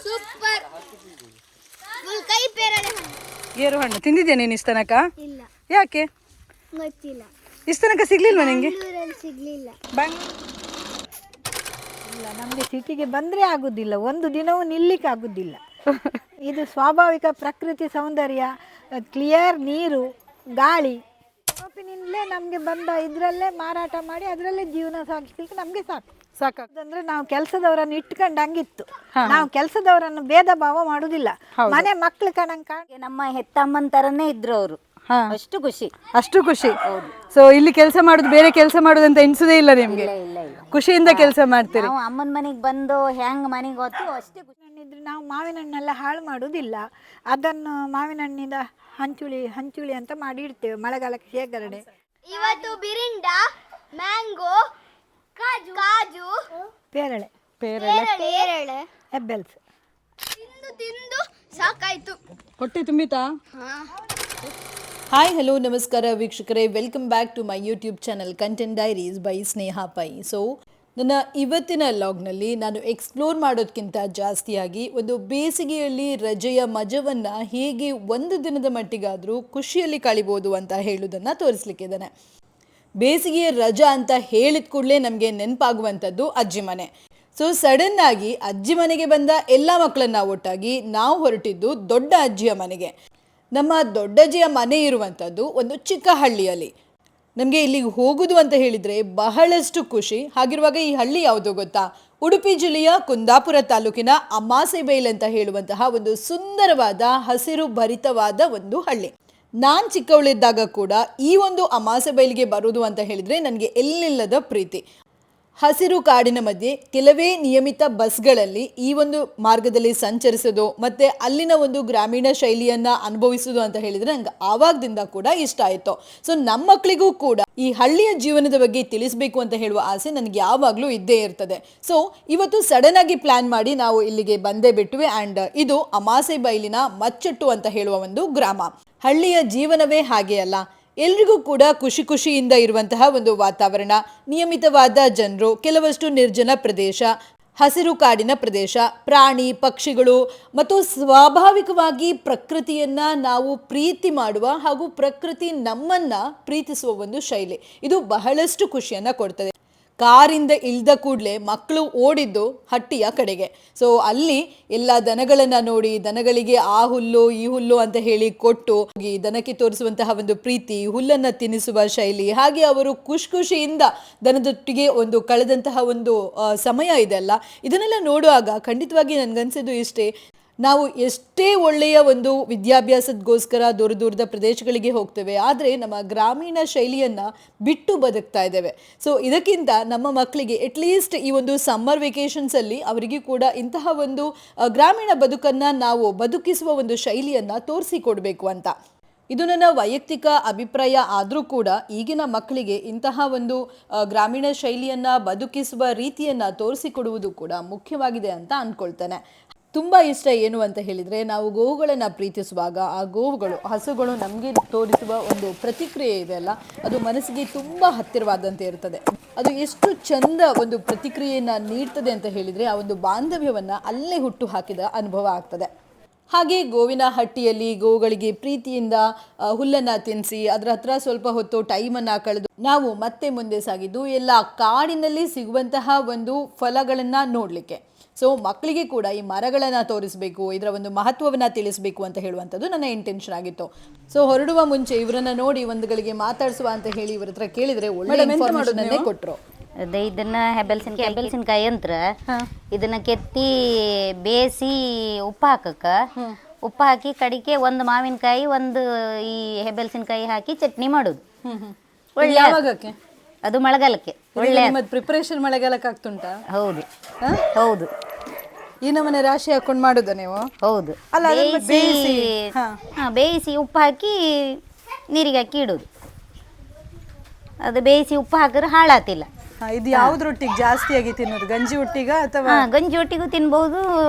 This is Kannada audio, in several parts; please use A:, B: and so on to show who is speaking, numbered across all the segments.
A: ಸೂಪರ್ ಫುಲ್ ಕೈ ಪೇರಳೆ ಹಣ್ಣು.
B: ಗೇರು ಹಣ್ಣು ತಿಂದಿದ್ಯಾ ನೀನು ಇಷ್ಟ ತನಕ?
A: ಇಲ್ಲ,
B: ಯಾಕೆ?
A: ಗೊತ್ತಿಲ್ಲ.
B: ಇಷ್ಟ ತನಕ ಸಿಗ್ಲಿಲ್ವಾ ನಿಂಗೆ?
A: ಬೆಂಗಳೂರಲ್ಲಿ ಸಿಗ್ಲಿಲ್ಲ.
C: ಇಲ್ಲ, ನಮಗೆ ಸಿಟಿಗೆ ಬಂದರೆ ಆಗೋದಿಲ್ಲ, ಒಂದು ದಿನವೂ ನಿಲ್ಲಿಕ್ಕೆ ಆಗೋದಿಲ್ಲ. ಇದು ಸ್ವಾಭಾವಿಕ ಪ್ರಕೃತಿ ಸೌಂದರ್ಯ, ಕ್ಲಿಯರ್ ನೀರು, ಗಾಳಿ, ಶೋಪಿನಿಂದಲೇ ನಮಗೆ ಬಂದ ಇದರಲ್ಲೇ ಮಾರಾಟ ಮಾಡಿ ಅದರಲ್ಲೇ ಜೀವನ ಸಾಗಿಸ್ಲಿಕ್ಕೆ ನಮಗೆ ಸಾಕಾಗ್ತದಂದ್ರೆ ನಾವು ಕೆಲಸದವರನ್ನು ಇಟ್ಕೊಂಡು ಹಂಗಿತ್ತು. ನಾವು ಕೆಲಸದವರನ್ನು ಭೇದ ಭಾವ ಮಾಡುದಿಲ್ಲ, ಮನೆ ಮಕ್ಳು ಕಣಂಕ.
D: ನಮ್ಮ ಹೆತ್ತಮ್ಮನ ತರನೇ ಇದ್ರು ಅವರು. ಅಷ್ಟು ಖುಷಿ,
B: ಅಷ್ಟು ಖುಷಿ. ಸೊ ಇಲ್ಲಿ ಕೆಲಸ ಮಾಡುದು ಬೇರೆ ಕೆಲಸ ಮಾಡುದು ಅಂತ ಎಣಿಸುದೇ ಇಲ್ಲ ನಿಮ್ಗೆ? ಖುಷಿಯಿಂದ ಕೆಲಸ ಮಾಡ್ತೀರಿ.
D: ನಾವು ಅಮ್ಮನ ಮನೆಗೆ ಬಂದು ಹೆಂಗ್ ಮನೆಗೆ ಹೋತು ಅಷ್ಟೇ ಖುಷಿ.
C: ಹಣ್ಣಿದ್ರೆ ನಾವು ಮಾವಿನ ಹಣ್ಣೆಲ್ಲ ಹಾಳು ಮಾಡುವುದಿಲ್ಲ, ಅದನ್ನು ಮಾವಿನ ಹಣ್ಣಿಂದ ಹಂಚುಳಿ ಅಂತ ಮಾಡಿ ಇಡ್ತೇವೆ ಮಳೆಗಾಲಕ್ಕೆ ಶೇಖರಣೆ.
A: ಇವತ್ತು ಬಿರಿಂಡಾ, ಮ್ಯಾಂಗೋ, ಕಾಜು,
C: ಪೇರಳೆ,
A: ಪೇರಳೆ
C: ಎಬ್ಬೆಲ್ಸ್
A: ತಿಂದು ಸಾಕಾಯ್ತು.
B: ಹೊಟ್ಟೆ ತುಂಬಿತಾ?
E: ಹಾಯ್ ಹಲೋ ನಮಸ್ಕಾರ ವೀಕ್ಷಕರೇ, welcome back to my YouTube channel content diaries by Sneha Pai. So ನನ್ನ ಇವತ್ತಿನ ಲಾಗ್ನಲ್ಲಿ ನಾನು ಎಕ್ಸ್ಪ್ಲೋರ್ ಮಾಡೋದಕ್ಕಿಂತ ಜಾಸ್ತಿಯಾಗಿ ಒಂದು ಬೇಸಿಗೆಯಲ್ಲಿ ರಜೆಯ ಮಜವನ್ನು ಹೇಗೆ ಒಂದು ದಿನದ ಮಟ್ಟಿಗಾದರೂ ಖುಷಿಯಲ್ಲಿ ಕಳಿಬೋದು ಅಂತ ಹೇಳೋದನ್ನು ತೋರಿಸ್ಲಿಕ್ಕಿದ್ದಾನೆ. ಬೇಸಿಗೆಯ ರಜಾ ಅಂತ ಹೇಳಿದ ಕೂಡಲೇ ನಮಗೆ ನೆನಪಾಗುವಂಥದ್ದು ಅಜ್ಜಿ ಮನೆ. ಸೊ ಸಡನ್ನಾಗಿ ಅಜ್ಜಿ ಮನೆಗೆ ಬಂದ ಎಲ್ಲ ಮಕ್ಕಳನ್ನ ಒಟ್ಟಾಗಿ ನಾವು ಹೊರಟಿದ್ದು ದೊಡ್ಡ ಅಜ್ಜಿಯ ಮನೆಗೆ. ನಮ್ಮ ದೊಡ್ಡಜ್ಜಿಯ ಮನೆ ಇರುವಂಥದ್ದು ಒಂದು ಚಿಕ್ಕ ಹಳ್ಳಿಯಲ್ಲಿ. ನಮಗೆ ಇಲ್ಲಿಗೆ ಹೋಗುದು ಅಂತ ಹೇಳಿದರೆ ಬಹಳಷ್ಟು ಖುಷಿ. ಹಾಗಿರುವಾಗ ಈ ಹಳ್ಳಿ ಯಾವುದು ಗೊತ್ತಾ? ಉಡುಪಿ ಜಿಲ್ಲೆಯ ಕುಂದಾಪುರ ತಾಲೂಕಿನ ಅಮಾಸೆಬೈಲ್ ಅಂತ ಹೇಳುವಂತಹ ಒಂದು ಸುಂದರವಾದ ಹಸಿರು ಭರಿತವಾದ ಒಂದು ಹಳ್ಳಿ. ನಾನು ಚಿಕ್ಕವಳಿದ್ದಾಗ ಕೂಡ ಈ ಒಂದು ಅಮಾಸೆಬೈಲ್ಗೆ ಬರುವುದು ಅಂತ ಹೇಳಿದರೆ ನನಗೆ ಎಲ್ಲಿಲ್ಲದ ಪ್ರೀತಿ. ಹಸಿರು ಕಾಡಿನ ಮಧ್ಯೆ ಕೆಲವೇ ನಿಯಮಿತ ಬಸ್ಗಳಲ್ಲಿ ಈ ಒಂದು ಮಾರ್ಗದಲ್ಲಿ ಸಂಚರಿಸೋದು ಮತ್ತು ಅಲ್ಲಿನ ಒಂದು ಗ್ರಾಮೀಣ ಶೈಲಿಯನ್ನು ಅನುಭವಿಸೋದು ಅಂತ ಹೇಳಿದರೆ ನಂಗೆ ಆವಾಗದಿಂದ ಕೂಡ ಇಷ್ಟ ಆಯಿತು. ಸೊ ನಮ್ಮ ಮಕ್ಕಳಿಗೂ ಕೂಡ ಈ ಹಳ್ಳಿಯ ಜೀವನದ ಬಗ್ಗೆ ತಿಳಿಸಬೇಕು ಅಂತ ಹೇಳುವ ಆಸೆ ನನಗೆ ಯಾವಾಗಲೂ ಇದ್ದೇ ಇರ್ತದೆ. ಸೊ ಇವತ್ತು ಸಡನ್ ಆಗಿ ಪ್ಲ್ಯಾನ್ ಮಾಡಿ ನಾವು ಇಲ್ಲಿಗೆ ಬಂದೇ ಬಿಟ್ವಿ. ಆ್ಯಂಡ್ ಇದು ಅಮಾಸೆಬೈಲಿನ ಮಚ್ಚಟ್ಟು ಅಂತ ಹೇಳುವ ಒಂದು ಗ್ರಾಮ. ಹಳ್ಳಿಯ ಜೀವನವೇ ಹಾಗೆ ಅಲ್ಲ, ಎಲ್ರಿಗೂ ಕೂಡ ಖುಷಿಯಿಂದ ಇರುವಂತಹ ಒಂದು ವಾತಾವರಣ, ನಿಯಮಿತವಾದ ಜನರು, ಕೆಲವಷ್ಟು ನಿರ್ಜನ ಪ್ರದೇಶ, ಹಸಿರು ಕಾಡಿನ ಪ್ರದೇಶ, ಪ್ರಾಣಿ ಪಕ್ಷಿಗಳು ಮತ್ತು ಸ್ವಾಭಾವಿಕವಾಗಿ ಪ್ರಕೃತಿಯನ್ನು ನಾವು ಪ್ರೀತಿ ಮಾಡುವ ಹಾಗೂ ಪ್ರಕೃತಿ ನಮ್ಮನ್ನು ಪ್ರೀತಿಸುವ ಒಂದು ಶೈಲಿ. ಇದು ಬಹಳಷ್ಟು ಖುಷಿಯನ್ನು ಕೊಡ್ತದೆ. ಕಾರಿಂದ ಇಳಿದ ಕೂಡಲೇ ಮಕ್ಕಳು ಓಡಿದ್ದು ಹಟ್ಟಿಯ ಕಡೆಗೆ. ಸೊ ಅಲ್ಲಿ ಎಲ್ಲ ದನಗಳನ್ನು ನೋಡಿ ದನಗಳಿಗೆ ಆ ಹುಲ್ಲು ಈ ಹುಲ್ಲು ಅಂತ ಹೇಳಿ ಕೊಟ್ಟು ದನಕ್ಕೆ ತೋರಿಸುವಂತಹ ಒಂದು ಪ್ರೀತಿ, ಹುಲ್ಲನ್ನು ತಿನ್ನಿಸುವ ಶೈಲಿ, ಹಾಗೆ ಅವರು ಖುಷಿಯಿಂದ ದನದೊಟ್ಟಿಗೆ ಒಂದು ಕಳೆದಂತಹ ಒಂದು ಸಮಯ ಇದೆಲ್ಲ, ಇದನ್ನೆಲ್ಲ ನೋಡುವಾಗ ಖಂಡಿತವಾಗಿ ನನಗನ್ಸಿದ್ದು ಇಷ್ಟೇ. ನಾವು ಎಷ್ಟೇ ಒಳ್ಳೆಯ ಒಂದು ವಿದ್ಯಾಭ್ಯಾಸದಗೋಸ್ಕರ ದೂರದ ಪ್ರದೇಶಗಳಿಗೆ ಹೋಗ್ತೇವೆ, ಆದರೆ ನಮ್ಮ ಗ್ರಾಮೀಣ ಶೈಲಿಯನ್ನು ಬಿಟ್ಟು ಬದುಕ್ತಾ ಇದ್ದೇವೆ. ಸೊ ಇದಕ್ಕಿಂತ ನಮ್ಮ ಮಕ್ಕಳಿಗೆ ಅಟ್ಲೀಸ್ಟ್ ಈ ಒಂದು ಸಮ್ಮರ್ ವೆಕೇಷನ್ಸಲ್ಲಿ ಅವರಿಗೂ ಕೂಡ ಇಂತಹ ಒಂದು ಗ್ರಾಮೀಣ ಬದುಕನ್ನು ನಾವು ಬದುಕಿಸುವ ಒಂದು ಶೈಲಿಯನ್ನು ತೋರಿಸಿಕೊಡ್ಬೇಕು ಅಂತ. ಇದು ನನ್ನ ವೈಯಕ್ತಿಕ ಅಭಿಪ್ರಾಯ ಆದರೂ ಕೂಡ ಈಗಿನ ಮಕ್ಕಳಿಗೆ ಇಂತಹ ಒಂದು ಗ್ರಾಮೀಣ ಶೈಲಿಯನ್ನು ಬದುಕಿಸುವ ರೀತಿಯನ್ನು ತೋರಿಸಿಕೊಡುವುದು ಕೂಡ ಮುಖ್ಯವಾಗಿದೆ ಅಂತ ಅಂದ್ಕೊಳ್ತೇನೆ. ತುಂಬ ಇಷ್ಟ ಏನು ಅಂತ ಹೇಳಿದರೆ, ನಾವು ಗೋವುಗಳನ್ನು ಪ್ರೀತಿಸುವಾಗ ಆ ಗೋವುಗಳು, ಹಸುಗಳು ನಮಗೆ ತೋರಿಸುವ ಒಂದು ಪ್ರತಿಕ್ರಿಯೆ ಇದೆಯಲ್ಲ, ಅದು ಮನಸ್ಸಿಗೆ ತುಂಬ ಹತ್ತಿರವಾದಂತೆ ಇರ್ತದೆ. ಅದು ಎಷ್ಟು ಚಂದ ಒಂದು ಪ್ರತಿಕ್ರಿಯೆಯನ್ನು ನೀಡ್ತದೆ ಅಂತ ಹೇಳಿದರೆ ಆ ಒಂದು ಬಾಂಧವ್ಯವನ್ನು ಅಲ್ಲೇ ಹುಟ್ಟು ಹಾಕಿದ ಅನುಭವ ಆಗ್ತದೆ. ಹಾಗೆ ಗೋವಿನ ಹಟ್ಟಿಯಲ್ಲಿ ಗೋವುಗಳಿಗೆ ಪ್ರೀತಿಯಿಂದ ಹುಲ್ಲನ್ನು ತಿನ್ನಿಸಿ ಅದರ ಹತ್ರ ಸ್ವಲ್ಪ ಹೊತ್ತು ಟೈಮನ್ನು ಕಳೆದು ನಾವು ಮತ್ತೆ ಮುಂದೆ ಸಾಗಿದ್ದು ಎಲ್ಲ ಕಾಡಿನಲ್ಲಿ ಸಿಗುವಂತಹ ಒಂದು ಫಲಗಳನ್ನು ನೋಡಲಿಕ್ಕೆ. ಸೊ ಮಕ್ಕಳಿಗೆ ಕೂಡ ಈ ಮರಗಳನ್ನು ತೋರಿಸಬೇಕು, ಇದರ ಒಂದು ಮಹತ್ವವನ್ನು ತಿಳಿಸಬೇಕು ಅಂತ ಹೇಳುವಂಥದ್ದು ನನ್ನ ಇಂಟೆನ್ಷನ್ ಆಗಿತ್ತು. ಸೊ ಹೊರಡುವ ಮುಂಚೆ ಇವರನ್ನ ನೋಡಿ ಒಂದು ಗಳಿಗೆ ಮಾತಾಡಿಸುವ ಅಂತ ಹೇಳಿ ಇವ್ರ ಹತ್ರ ಕೇಳಿದ್ರೆ ಒಳ್ಳೆ ಇನ್ಫಾರ್ಮೇಷನ್ ಕೊಟ್ಟರು.
D: ಅದೇ ಇದನ್ನ ಹೆಬ್ಬೆಲ್ಸಿನಕಾಯಿ ಅಂತ ಇದನ್ನ ಕೆತ್ತಿ ಬೇಯಿಸಿ ಉಪ್ಪು ಹಾಕಿ ಕಡಿಕೆ ಒಂದು ಮಾವಿನಕಾಯಿ ಒಂದು ಈ ಹೆಬ್ಬೆಲ್ಸಿನಕಾಯಿ ಹಾಕಿ ಚಟ್ನಿ ಮಾಡೋದು.
B: ಒಳ್ಳೆ
D: ಅದು ಮಳೆಗಾಲಕ್ಕೆ ಒಳ್ಳೆ
B: ಪ್ರಿಪರೇಷನ್ ಮಳೆಗಾಲಕ್ಕೆ ಆಗ್ತುಂಟಾ?
D: ಹೌದು
B: ಈ ನಮ್ಮನೆ ರಾಶಿ ಹಾಕೊಂಡು ಮಾಡುದ ನೀವು?
D: ಹೌದು.
B: ಅಲ್ಲ,
D: ಬೇಯಿಸಿ ಉಪ್ಪು ಹಾಕಿ ನೀರಿಗೆ ಹಾಕಿ ಇಡೋದು. ಅದು ಬೇಯಿಸಿ ಉಪ್ಪು ಹಾಕಿದ್ರೆ ಹಾಳಾತಿಲ್ಲ.
B: ಇದು ಯಾವ್ದ್ರೊಟ್ಟಿಗೆ ಜಾಸ್ತಿಯಾಗಿ ತಿನ್ನೋದು? ಗಂಜಿ ಒಟ್ಟಿಗ ಅಥವಾ?
D: ಗಂಜಿ ಒಟ್ಟಿಗೂ ತಿನ್ಬಹುದು,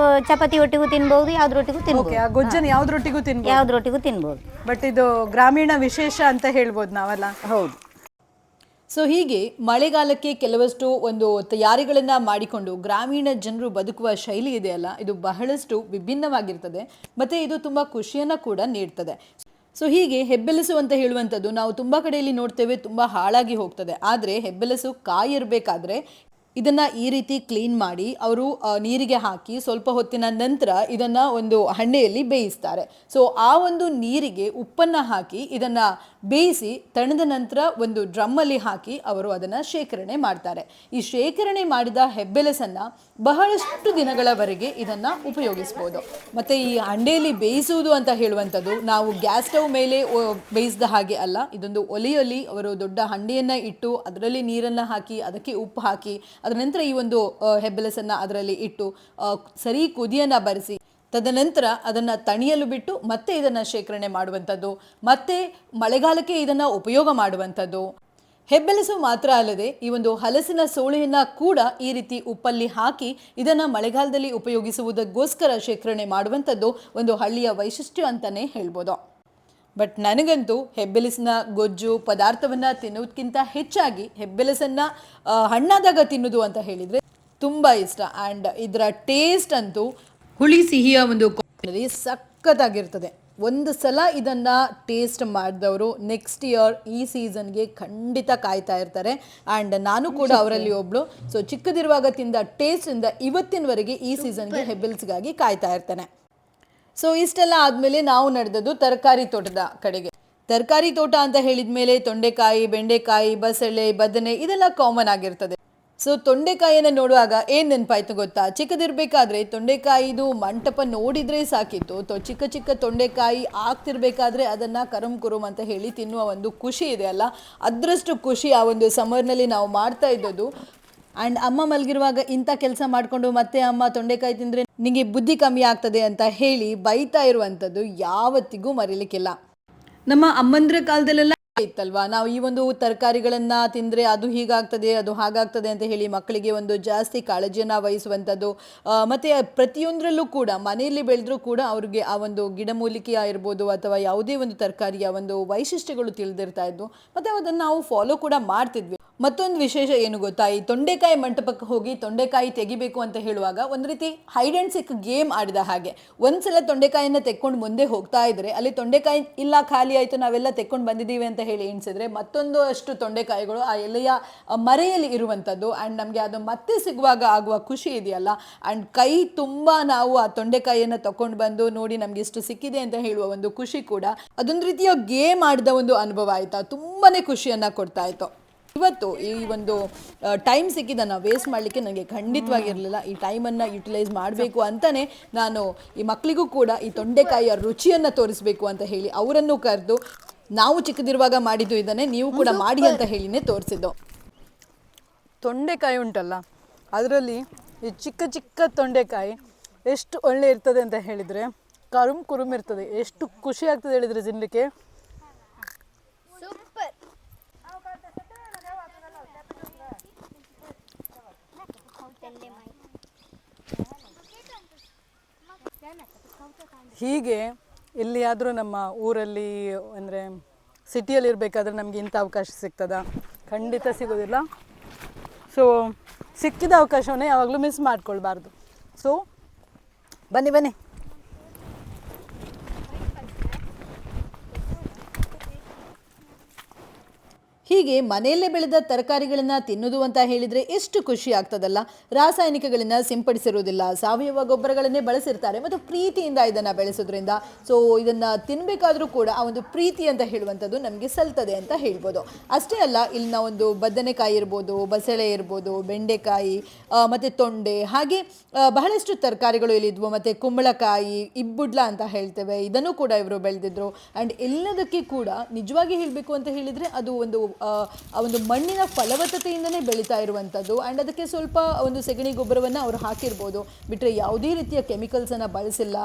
D: ಚಪಾತಿ ಒಟ್ಟಿಗೂ ತಿನ್ಬಹುದು, ಯಾವ್ದ್ರೊಟ್ಟಿಗೂ ತಿನ್ಬಹುದು.
B: ಗೊಜ್ಜನ್ ಯಾವ್ದ್ರೊಟ್ಟಿಗೂ
D: ತಿನ್ಬಹುದು.
B: ಬಟ್ ಇದು ಗ್ರಾಮೀಣ ವಿಶೇಷ ಅಂತ ಹೇಳ್ಬೋದು ನಾವಲ್ಲ?
D: ಹೌದು.
E: ಸೊ ಹೀಗೆ ಮಳೆಗಾಲಕ್ಕೆ ಕೆಲವಷ್ಟು ಒಂದು ತಯಾರಿಗಳನ್ನು ಮಾಡಿಕೊಂಡು ಗ್ರಾಮೀಣ ಜನರು ಬದುಕುವ ಶೈಲಿ ಇದೆಯಲ್ಲ, ಇದು ಬಹಳಷ್ಟು ವಿಭಿನ್ನವಾಗಿರ್ತದೆ ಮತ್ತು ಇದು ತುಂಬ ಖುಷಿಯನ್ನು ಕೂಡ ನೀಡ್ತದೆ. ಸೊ ಹೀಗೆ ಹೆಬ್ಬೆಲಸು ಅಂತ ಹೇಳುವಂಥದ್ದು ನಾವು ತುಂಬ ಕಡೆಯಲ್ಲಿ ನೋಡ್ತೇವೆ, ತುಂಬ ಹಾಳಾಗಿ ಹೋಗ್ತದೆ. ಆದರೆ ಹೆಬ್ಬೆಲಸು ಕಾಯಿ ಇರಬೇಕಾದ್ರೆ ಇದನ್ನು ಈ ರೀತಿ ಕ್ಲೀನ್ ಮಾಡಿ ಅವರು ನೀರಿಗೆ ಹಾಕಿ ಸ್ವಲ್ಪ ಹೊತ್ತಿನ ನಂತರ ಇದನ್ನು ಒಂದು ಹಂಡೆಯಲ್ಲಿ ಬೇಯಿಸ್ತಾರೆ. ಸೊ ಆ ಒಂದು ನೀರಿಗೆ ಉಪ್ಪನ್ನು ಹಾಕಿ ಇದನ್ನು ಬೇಯಿಸಿ ತಣದ ನಂತರ ಒಂದು ಡ್ರಮ್ಮಲ್ಲಿ ಹಾಕಿ ಅವರು ಅದನ್ನು ಶೇಖರಣೆ ಮಾಡ್ತಾರೆ. ಈ ಶೇಖರಣೆ ಮಾಡಿದ ಹೆಬ್ಬೆಲಸನ್ನು ಬಹಳಷ್ಟು ದಿನಗಳವರೆಗೆ ಇದನ್ನು ಉಪಯೋಗಿಸ್ಬೋದು. ಮತ್ತು ಈ ಹಂಡೆಯಲ್ಲಿ ಬೇಯಿಸುವುದು ಅಂತ ಹೇಳುವಂಥದ್ದು ನಾವು ಗ್ಯಾಸ್ ಸ್ಟವ್ ಮೇಲೆ ಬೇಯಿಸಿದ ಹಾಗೆ ಅಲ್ಲ. ಇದೊಂದು ಒಲೆಯಲ್ಲಿ ಅವರು ದೊಡ್ಡ ಹಂಡೆಯನ್ನು ಇಟ್ಟು ಅದರಲ್ಲಿ ನೀರನ್ನು ಹಾಕಿ ಅದಕ್ಕೆ ಉಪ್ಪು ಹಾಕಿ ಅದರ ನಂತರ ಈ ಒಂದು ಹೆಬ್ಬೆಲಸನ್ನು ಅದರಲ್ಲಿ ಇಟ್ಟು ಸರಿ ಕುದಿಯನ್ನು ಬರೆಸಿ ತದನಂತರ ಅದನ್ನು ತಣಿಯಲು ಬಿಟ್ಟು ಮತ್ತೆ ಇದನ್ನು ಶೇಖರಣೆ ಮಾಡುವಂಥದ್ದು, ಮತ್ತೆ ಮಳೆಗಾಲಕ್ಕೆ ಇದನ್ನು ಉಪಯೋಗ ಮಾಡುವಂಥದ್ದು. ಹೆಬ್ಬೆಲಸು ಮಾತ್ರ ಅಲ್ಲದೆ ಈ ಒಂದು ಹಲಸಿನ ಸೋಳೆಯನ್ನು ಕೂಡ ಈ ರೀತಿ ಉಪ್ಪಲ್ಲಿ ಹಾಕಿ ಇದನ್ನು ಮಳೆಗಾಲದಲ್ಲಿ ಉಪಯೋಗಿಸುವುದಕ್ಕೋಸ್ಕರ ಶೇಖರಣೆ ಮಾಡುವಂಥದ್ದು ಒಂದು ಹಳ್ಳಿಯ ವೈಶಿಷ್ಟ್ಯ ಅಂತಲೇ ಹೇಳ್ಬೋದು. ಬಟ್ ನನಗಂತೂ ಹೆಬ್ಬೆಲಸಿನ ಗೊಜ್ಜು ಪದಾರ್ಥವನ್ನು ತಿನ್ನೋದಕ್ಕಿಂತ ಹೆಚ್ಚಾಗಿ ಹೆಬ್ಬೆಲಸನ್ನು ಹಣ್ಣಾದಾಗ ತಿನ್ನೋದು ಅಂತ ಹೇಳಿದರೆ ತುಂಬ ಇಷ್ಟ. ಆ್ಯಂಡ್ ಇದರ ಟೇಸ್ಟ್ ಅಂತೂ ಹುಳಿ ಸಿಹಿಯ ಒಂದು ಸಖತ್ತಾಗಿರ್ತದೆ. ಒಂದು ಸಲ ಇದನ್ನು ಟೇಸ್ಟ್ ಮಾಡಿದವರು ನೆಕ್ಸ್ಟ್ ಇಯರ್ ಈ ಸೀಸನ್ಗೆ ಖಂಡಿತ ಕಾಯ್ತಾ ಇರ್ತಾರೆ. ಆ್ಯಂಡ್ ನಾನು ಕೂಡ ಅವರಲ್ಲಿ ಒಬ್ಬಳು. ಸೊ ಚಿಕ್ಕದಿರುವಾಗ ತಿಂದ ಟೇಸ್ಟಿಂದ ಇವತ್ತಿನವರೆಗೆ ಈ ಸೀಸನ್ಗೆ ಹೆಬ್ಬೆಲಸಿಗಾಗಿ ಕಾಯ್ತಾ ಇರ್ತೇನೆ. ಸೊ ಇಷ್ಟೆಲ್ಲ ಆದಮೇಲೆ ನಾವು ನಡೆದದ್ದು ತರಕಾರಿ ತೋಟದ ಕಡೆಗೆ. ತರಕಾರಿ ತೋಟ ಅಂತ ಹೇಳಿದ ಮೇಲೆ ತೊಂಡೆಕಾಯಿ, ಬೆಂಡೆಕಾಯಿ, ಬಸಳೆ, ಬದನೆ ಇದೆಲ್ಲ ಕಾಮನ್ ಆಗಿರ್ತದೆ. ಸೊ ತೊಂಡೆಕಾಯಿಯನ್ನು ನೋಡುವಾಗ ಏನು ನೆನಪಾಯ್ತು ಗೊತ್ತಾ? ಚಿಕ್ಕದಿರಬೇಕಾದ್ರೆ ತೊಂಡೆಕಾಯಿದು ಮಂಟಪ ನೋಡಿದರೆ ಸಾಕಿತ್ತು. ಚಿಕ್ಕ ಚಿಕ್ಕ ತೊಂಡೆಕಾಯಿ ಆಗ್ತಿರ್ಬೇಕಾದ್ರೆ ಅದನ್ನು ಕರಂ ಕುರುಮ್ ಅಂತ ಹೇಳಿ ತಿನ್ನುವ ಒಂದು ಖುಷಿ ಇದೆ ಅಲ್ಲ, ಅದರಷ್ಟು ಖುಷಿ ಆ ಒಂದು ಸಮ್ಮರ್ನಲ್ಲಿ ನಾವು ಮಾಡ್ತಾ ಇದ್ದದ್ದು. ಆ್ಯಂಡ್ ಅಮ್ಮ ಮಲಗಿರುವಾಗ ಇಂಥ ಕೆಲಸ ಮಾಡಿಕೊಂಡು ಮತ್ತೆ ಅಮ್ಮ ತೊಂಡೆಕಾಯಿ ತಿಂದರೆ ನಿಮಗೆ ಬುದ್ಧಿ ಕಮ್ಮಿ ಆಗ್ತದೆ ಅಂತ ಹೇಳಿ ಬೈತಾ ಇರುವಂಥದ್ದು ಯಾವತ್ತಿಗೂ ಮರೀಲಿಕ್ಕಿಲ್ಲ. ನಮ್ಮ ಅಮ್ಮಂದ್ರ ಕಾಲದಲ್ಲೆಲ್ಲ ಇತ್ತಲ್ವಾ, ನಾವು ಈ ಒಂದು ತರಕಾರಿಗಳನ್ನು ತಿಂದರೆ ಅದು ಹೀಗಾಗ್ತದೆ ಅದು ಹಾಗಾಗ್ತದೆ ಅಂತ ಹೇಳಿ ಮಕ್ಕಳಿಗೆ ಒಂದು ಜಾಸ್ತಿ ಕಾಳಜಿಯನ್ನು ವಹಿಸುವಂಥದ್ದು. ಮತ್ತು ಪ್ರತಿಯೊಂದರಲ್ಲೂ ಕೂಡ ಮನೆಯಲ್ಲಿ ಬೆಳೆದ್ರೂ ಕೂಡ ಅವ್ರಿಗೆ ಆ ಒಂದು ಗಿಡಮೂಲಿಕೆ ಇರ್ಬೋದು ಅಥವಾ ಯಾವುದೇ ಒಂದು ತರಕಾರಿಯ ಒಂದು ವೈಶಿಷ್ಟ್ಯಗಳು ತಿಳಿದಿರ್ತಾ ಇದ್ವು ಮತ್ತು ಅದನ್ನು ನಾವು ಫಾಲೋ ಕೂಡ ಮಾಡ್ತಿದ್ವಿ. ಮತ್ತೊಂದು ವಿಶೇಷ ಏನು ಗೊತ್ತಾ, ಈ ತೊಂಡೆಕಾಯಿ ಮಂಟಪಕ್ಕೆ ಹೋಗಿ ತೊಂಡೆಕಾಯಿ ತೆಗಿಬೇಕು ಅಂತ ಹೇಳುವಾಗ ಒಂದು ರೀತಿ ಹೈಡ್ ಆ್ಯಂಡ್ ಸಿಕ್ ಗೇಮ್ ಆಡಿದ ಹಾಗೆ. ಒಂದ್ಸಲ ತೊಂಡೆಕಾಯಿನ ತೆಕ್ಕೊಂಡು ಮುಂದೆ ಹೋಗ್ತಾ ಇದ್ರೆ ಅಲ್ಲಿ ತೊಂಡೆಕಾಯಿ ಇಲ್ಲ, ಖಾಲಿ ಆಯಿತು, ನಾವೆಲ್ಲ ತೆಕ್ಕೊಂಡು ಬಂದಿದ್ದೀವಿ ಅಂತ ಹೇಳಿ ಎಣಿಸಿದ್ರೆ ಮತ್ತೊಂದು ಅಷ್ಟು ತೊಂಡೆಕಾಯಿಗಳು ಆ ಎಲೆಯ ಮರೆಯಲ್ಲಿ ಇರುವಂಥದ್ದು. ಆ್ಯಂಡ್ ನಮಗೆ ಅದು ಮತ್ತೆ ಸಿಗುವಾಗ ಆಗುವ ಖುಷಿ ಇದೆಯಲ್ಲ, ಆ್ಯಂಡ್ ಕೈ ತುಂಬ ನಾವು ಆ ತೊಂಡೆಕಾಯಿಯನ್ನು ತಗೊಂಡು ಬಂದು ನೋಡಿ ನಮಗೆ ಇಷ್ಟು ಸಿಕ್ಕಿದೆ ಅಂತ ಹೇಳುವ ಒಂದು ಖುಷಿ ಕೂಡ ಅದೊಂದು ರೀತಿಯ ಗೇಮ್ ಆಡಿದ ಒಂದು ಅನುಭವ ಆಯಿತಾ, ತುಂಬಾ ಖುಷಿಯನ್ನು ಕೊಡ್ತಾ ಇತ್ತು. ಇವತ್ತು ಈ ಒಂದು ಟೈಮ್ ಸಿಕ್ಕಿದ್ದನ್ನು ವೇಸ್ಟ್ ಮಾಡಲಿಕ್ಕೆ ನನಗೆ ಖಂಡಿತವಾಗಿರಲಿಲ್ಲ. ಈ ಟೈಮನ್ನು ಯುಟಿಲೈಸ್ ಮಾಡಬೇಕು ಅಂತಲೇ ನಾನು ಈ ಮಕ್ಕಳಿಗೂ ಕೂಡ ಈ ತೊಂಡೆಕಾಯಿಯ ರುಚಿಯನ್ನು ತೋರಿಸಬೇಕು ಅಂತ ಹೇಳಿ ಅವರನ್ನು ಕರೆದು ನಾವು ಚಿಕ್ಕದಿರುವಾಗ ಮಾಡಿದ್ದು ಇದನ್ನೇ ನೀವು ಕೂಡ ಮಾಡಿ ಅಂತ ಹೇಳಿನೇ ತೋರಿಸಿದ್ದು.
B: ತೊಂಡೆಕಾಯಿ ಉಂಟಲ್ಲ, ಅದರಲ್ಲಿ ಈ ಚಿಕ್ಕ ಚಿಕ್ಕ ತೊಂಡೆಕಾಯಿ ಎಷ್ಟು ಒಳ್ಳೆ ಇರ್ತದೆ ಅಂತ ಹೇಳಿದರೆ ಕರುಮ್ ಕುರುಮ್ ಇರ್ತದೆ. ಎಷ್ಟು ಖುಷಿ ಆಗ್ತದೆ ಹೇಳಿದರೆ ತಿನ್ನಲಿಕ್ಕೆ.
A: ಸೂಪರ್.
B: ಹೀಗೆ ಎಲ್ಲಿಯಾದರೂ ನಮ್ಮ ಊರಲ್ಲಿ ಅಂದರೆ ಸಿಟಿಯಲ್ಲಿ ಇರಬೇಕಾದ್ರೆ ನಮಗೆ ಇಂಥ ಅವಕಾಶ ಸಿಗ್ತದಾ? ಖಂಡಿತ ಸಿಗೋದಿಲ್ಲ. ಸೊ ಸಿಕ್ಕಿದ ಅವಕಾಶವನ್ನೇ ಯಾವಾಗಲೂ ಮಿಸ್ ಮಾಡ್ಕೊಳ್ಬಾರ್ದು. ಸೊ ಬನ್ನಿ ಬನ್ನಿ.
E: ಹೀಗೆ ಮನೆಯಲ್ಲೇ ಬೆಳೆದ ತರಕಾರಿಗಳನ್ನು ತಿನ್ನೋದು ಅಂತ ಹೇಳಿದರೆ ಎಷ್ಟು ಖುಷಿ ಆಗ್ತದಲ್ಲ. ರಾಸಾಯನಿಕಗಳನ್ನು ಸಿಂಪಡಿಸಿರೋದಿಲ್ಲ, ಸಾವಯವ ಗೊಬ್ಬರಗಳನ್ನೇ ಬಳಸಿರ್ತಾರೆ ಮತ್ತು ಪ್ರೀತಿಯಿಂದ ಇದನ್ನು ಬೆಳೆಸೋದ್ರಿಂದ ಸೊ ಇದನ್ನು ತಿನ್ನಬೇಕಾದ್ರೂ ಕೂಡ ಆ ಒಂದು ಪ್ರೀತಿ ಅಂತ ಹೇಳುವಂಥದ್ದು ನಮಗೆ ಸಲ್ತದೆ ಅಂತ ಹೇಳ್ಬೋದು. ಅಷ್ಟೇ ಅಲ್ಲ, ಇಲ್ಲಿನ ಒಂದು ಬದನೆಕಾಯಿ ಇರ್ಬೋದು, ಬಸಳೆ ಇರ್ಬೋದು, ಬೆಂಡೆಕಾಯಿ ಮತ್ತು ತೊಂಡೆ, ಹಾಗೆ ಬಹಳಷ್ಟು ತರಕಾರಿಗಳು ಇಲ್ಲಿದ್ವು. ಮತ್ತು ಕುಂಬಳಕಾಯಿ, ಇಬ್ಬುಡ್ಲ ಅಂತ ಹೇಳ್ತೇವೆ, ಇದನ್ನು ಕೂಡ ಇವರು ಬೆಳೆದಿದ್ರು. ಆ್ಯಂಡ್ ಎಲ್ಲದಕ್ಕೆ ಕೂಡ ನಿಜವಾಗಿ ಹೇಳಬೇಕು ಅಂತ ಹೇಳಿದರೆ ಅದು ಒಂದು ಮಣ್ಣಿನ ಫಲವತ್ತತೆಯಿಂದನೇ ಬೆಳೀತಾ ಇರುವಂಥದ್ದು. ಆ್ಯಂಡ್ ಅದಕ್ಕೆ ಸ್ವಲ್ಪ ಒಂದು ಸೆಗಣಿ ಗೊಬ್ಬರವನ್ನು ಅವರು ಹಾಕಿರ್ಬೋದು, ಬಿಟ್ಟರೆ ಯಾವುದೇ ರೀತಿಯ ಕೆಮಿಕಲ್ಸನ್ನು ಬಳಸಿಲ್ಲ.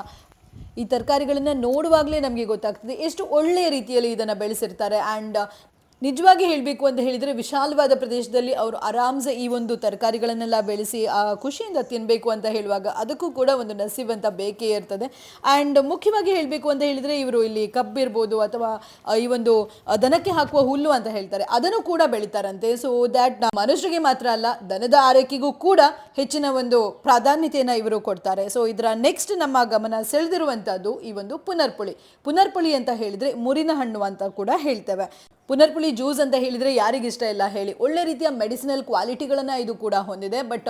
E: ಈ ತರಕಾರಿಗಳನ್ನು ನೋಡುವಾಗಲೇ ನಮಗೆ ಗೊತ್ತಾಗ್ತದೆ ಎಷ್ಟು ಒಳ್ಳೆಯ ರೀತಿಯಲ್ಲಿ ಇದನ್ನು ಬೆಳೆಸಿರ್ತಾರೆ. ಆ್ಯಂಡ್ ನಿಜವಾಗಿ ಹೇಳಬೇಕು ಅಂತ ಹೇಳಿದರೆ ವಿಶಾಲವಾದ ಪ್ರದೇಶದಲ್ಲಿ ಅವರು ಆರಾಮ್ಸೆ ಈ ಒಂದು ತರಕಾರಿಗಳನ್ನೆಲ್ಲ ಬೆಳೆಸಿ ಖುಷಿಯಿಂದ ತಿನ್ನಬೇಕು ಅಂತ ಹೇಳುವಾಗ ಅದಕ್ಕೂ ಕೂಡ ಒಂದು ನಸೀಬ್ ಅಂತ ಬೇಕೇ ಇರ್ತದೆ. ಆ್ಯಂಡ್ ಮುಖ್ಯವಾಗಿ ಹೇಳಬೇಕು ಅಂತ ಹೇಳಿದರೆ ಇವರು ಇಲ್ಲಿ ಕಬ್ಬಿರ್ಬೋದು ಅಥವಾ ಈ ಒಂದು ದನಕ್ಕೆ ಹಾಕುವ ಹುಲ್ಲು ಅಂತ ಹೇಳ್ತಾರೆ, ಅದನ್ನು ಕೂಡ ಬೆಳಿತಾರಂತೆ. ಸೊ ದ್ಯಾಟ್ ಮನುಷ್ಯರಿಗೆ ಮಾತ್ರ ಅಲ್ಲ, ದನದ ಆರೈಕೆಗೂ ಕೂಡ ಹೆಚ್ಚಿನ ಒಂದು ಪ್ರಾಧಾನ್ಯತೆಯನ್ನು ಇವರು ಕೊಡ್ತಾರೆ. ಸೊ ಇದರ ನೆಕ್ಸ್ಟ್ ನಮ್ಮ ಗಮನ ಸೆಳೆದಿರುವಂಥದ್ದು ಈ ಒಂದು ಪುನರ್ಪುಳಿ ಅಂತ ಹೇಳಿದರೆ ಮುರಿನ ಹಣ್ಣು ಅಂತ ಕೂಡ ಹೇಳ್ತೇವೆ. ಪುನರ್ಪುಳಿ ಜ್ಯೂಸ್ ಅಂತ ಹೇಳಿದರೆ ಯಾರಿಗಿಷ್ಟ ಇಲ್ಲ ಹೇಳಿ. ಒಳ್ಳೆ ರೀತಿಯ ಮೆಡಿಸಿನಲ್ ಕ್ವಾಲಿಟಿಗಳನ್ನು ಇದು ಕೂಡ ಹೊಂದಿದೆ. ಬಟ್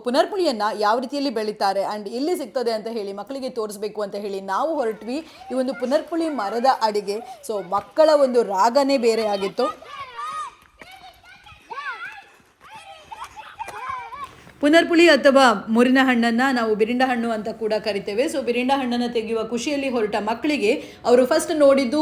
E: ಪುನರ್ಪುಳಿಯನ್ನು ಯಾವ ರೀತಿಯಲ್ಲಿ ಬೆಳೀತಾರೆ ಆ್ಯಂಡ್ ಎಲ್ಲಿ ಸಿಗ್ತದೆ ಅಂತ ಹೇಳಿ ಮಕ್ಕಳಿಗೆ ತೋರಿಸ್ಬೇಕು ಅಂತ ಹೇಳಿ ನಾವು ಹೊರಟ್ವಿ ಈ ಒಂದು ಪುನರ್ಪುಳಿ ಮರದ ಅಡಿಗೆ. ಸೊ ಮಕ್ಕಳ ಒಂದು ರಾಗನೇ ಬೇರೆ ಆಗಿತ್ತು. ಪುನರ್ಪುಳಿ ಅಥವಾ ಮುರಿನ ಹಣ್ಣನ್ನು ನಾವು ಬಿರಿಂಡ ಹಣ್ಣು ಅಂತ ಕೂಡ ಕರಿತೇವೆ. ಸೊ ಬಿರಿಂಡ ಹಣ್ಣನ್ನು ತೆಗೆಯುವ ಖುಷಿಯಲ್ಲಿ ಹೊರಟ ಮಕ್ಕಳಿಗೆ ಅವರು ಫಸ್ಟ್ ನೋಡಿದ್ದು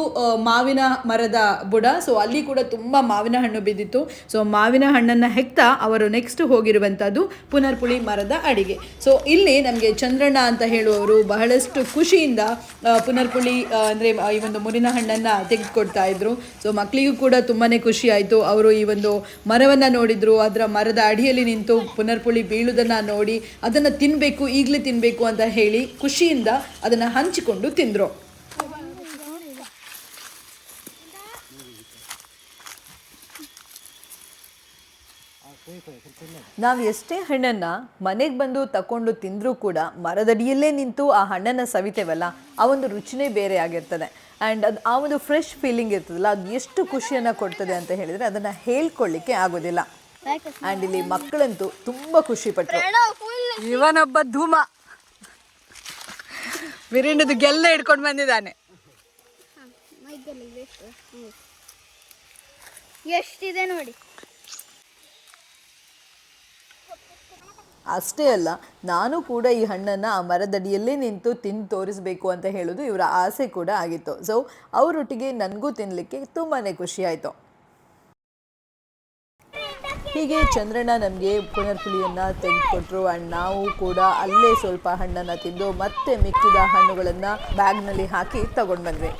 E: ಮಾವಿನ ಮರದ ಬುಡ. ಸೊ ಅಲ್ಲಿ ಕೂಡ ತುಂಬ ಮಾವಿನ ಹಣ್ಣು ಬಿದ್ದಿತ್ತು. ಸೊ ಮಾವಿನ ಹಣ್ಣನ್ನು ಹೆಕ್ತಾ ಅವರು ನೆಕ್ಸ್ಟ್ ಹೋಗಿರುವಂಥದ್ದು ಪುನರ್ಪುಳಿ ಮರದ ಅಡಿಗೆ. ಸೊ ಇಲ್ಲಿ ನಮಗೆ ಚಂದ್ರಣ್ಣ ಅಂತ ಹೇಳುವವರು ಬಹಳಷ್ಟು ಖುಷಿಯಿಂದ ಪುನರ್ಪುಳಿ ಅಂದರೆ ಈ ಒಂದು ಮುರಿನ ಹಣ್ಣನ್ನು ತೆಗೆದುಕೊಡ್ತಾ ಇದ್ರು. ಸೊ ಮಕ್ಕಳಿಗೂ ಕೂಡ ತುಂಬಾ ಖುಷಿ ಆಯಿತು. ಅವರು ಈ ಒಂದು ಮರವನ್ನು ನೋಡಿದ್ರು, ಅದರ ಮರದ ಅಡಿಯಲ್ಲಿ ನಿಂತು ಪುನರ್ಪುಳಿ ಬೀಳುವುದನ್ನು ನೋಡಿ ಅದನ್ನು ತಿನ್ನಬೇಕು, ಈಗಲೇ ತಿನ್ನಬೇಕು ಅಂತ ಹೇಳಿ ಖುಷಿಯಿಂದ ಅದನ್ನು ಹಂಚಿಕೊಂಡು ತಿಂದರು. ನಾವು ಎಷ್ಟೇ ಹಣ್ಣನ್ನು ಮನೆಗೆ ಬಂದು ತಗೊಂಡು ತಿಂದರೂ ಕೂಡ ಮರದಡಿಯಲ್ಲೇ ನಿಂತು ಆ ಹಣ್ಣನ್ನು ಸವಿತೇವಲ್ಲ, ಆ ಒಂದು ರುಚಿನೇ ಬೇರೆ ಆಗಿರ್ತದೆ. ಆ್ಯಂಡ್ ಅದು ಆ ಒಂದು ಫ್ರೆಶ್ ಫೀಲಿಂಗ್ ಇರ್ತದಲ್ಲ, ಅದು ಎಷ್ಟು ಖುಷಿಯನ್ನು ಕೊಡ್ತದೆ ಅಂತ ಹೇಳಿದರೆ ಅದನ್ನು ಹೇಳ್ಕೊಳ್ಳಿಕ್ಕೆ ಆಗೋದಿಲ್ಲ. ಆ್ಯಂಡ್ ಇಲ್ಲಿ ಮಕ್ಕಳಂತೂ ತುಂಬ ಖುಷಿಪಟ್ಟರು.
B: ಇವನೊಬ್ಬ ಧೂಮ ಬಿರಿಂಡದು ಗೆಲ್ಲ ಹಿಡ್ಕೊಂಡು ಬಂದಿದ್ದಾನೆ.
A: ಎಷ್ಟಿದೆ ನೋಡಿ.
E: ಅಷ್ಟೇ ಅಲ್ಲ, ನಾನು ಕೂಡ ಈ ಹಣ್ಣನ್ನು ಆ ಮರದಡಿಯಲ್ಲೇ ನಿಂತು ತಿಂದು ತೋರಿಸ್ಬೇಕು ಅಂತ ಹೇಳೋದು ಇವರ ಆಸೆ ಕೂಡ ಆಗಿತ್ತು. ಸೊ ಅವರೊಟ್ಟಿಗೆ ನನಗೂ ತಿನ್ನಲಿಕ್ಕೆ ತುಂಬಾ ಖುಷಿ ಆಯಿತು. ಹೀಗೆ ಚಂದ್ರಣ್ಣ ನಮಗೆ ಪುನರ್ಪುಳಿಯನ್ನು ತೆಗೆದುಕೊಟ್ರು. ಆ್ಯಂಡ್ ನಾವು ಕೂಡ ಅಲ್ಲೇ ಸ್ವಲ್ಪ ಹಣ್ಣನ್ನು ತಿಂದು ಮತ್ತೆ ಮಿಕ್ಕಿದ ಹಣ್ಣುಗಳನ್ನು ಬ್ಯಾಗ್ನಲ್ಲಿ ಹಾಕಿ ತಗೊಂಡು ಬಂದ್ವಿ.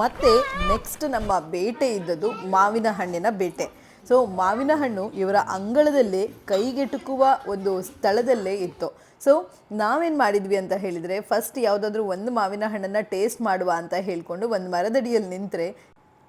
E: ಮತ್ತು ನೆಕ್ಸ್ಟ್ ನಮ್ಮ ಬೇಟೆ ಇದ್ದದ್ದು ಮಾವಿನ ಹಣ್ಣಿನ ಬೇಟೆ. ಸೊ ಮಾವಿನ ಹಣ್ಣು ಇವರ ಅಂಗಳದಲ್ಲೇ ಕೈಗೆಟುಕುವ ಒಂದು ಸ್ಥಳದಲ್ಲೇ ಇತ್ತು. ಸೊ ನಾವೇನು ಮಾಡಿದ್ವಿ ಅಂತ ಹೇಳಿದರೆ ಫಸ್ಟ್ ಯಾವುದಾದ್ರೂ ಒಂದು ಮಾವಿನ ಹಣ್ಣನ್ನು ಟೇಸ್ಟ್ ಮಾಡುವ ಅಂತ ಹೇಳಿಕೊಂಡು ಒಂದು ಮರದಡಿಯಲ್ಲಿ ನಿಂತರೆ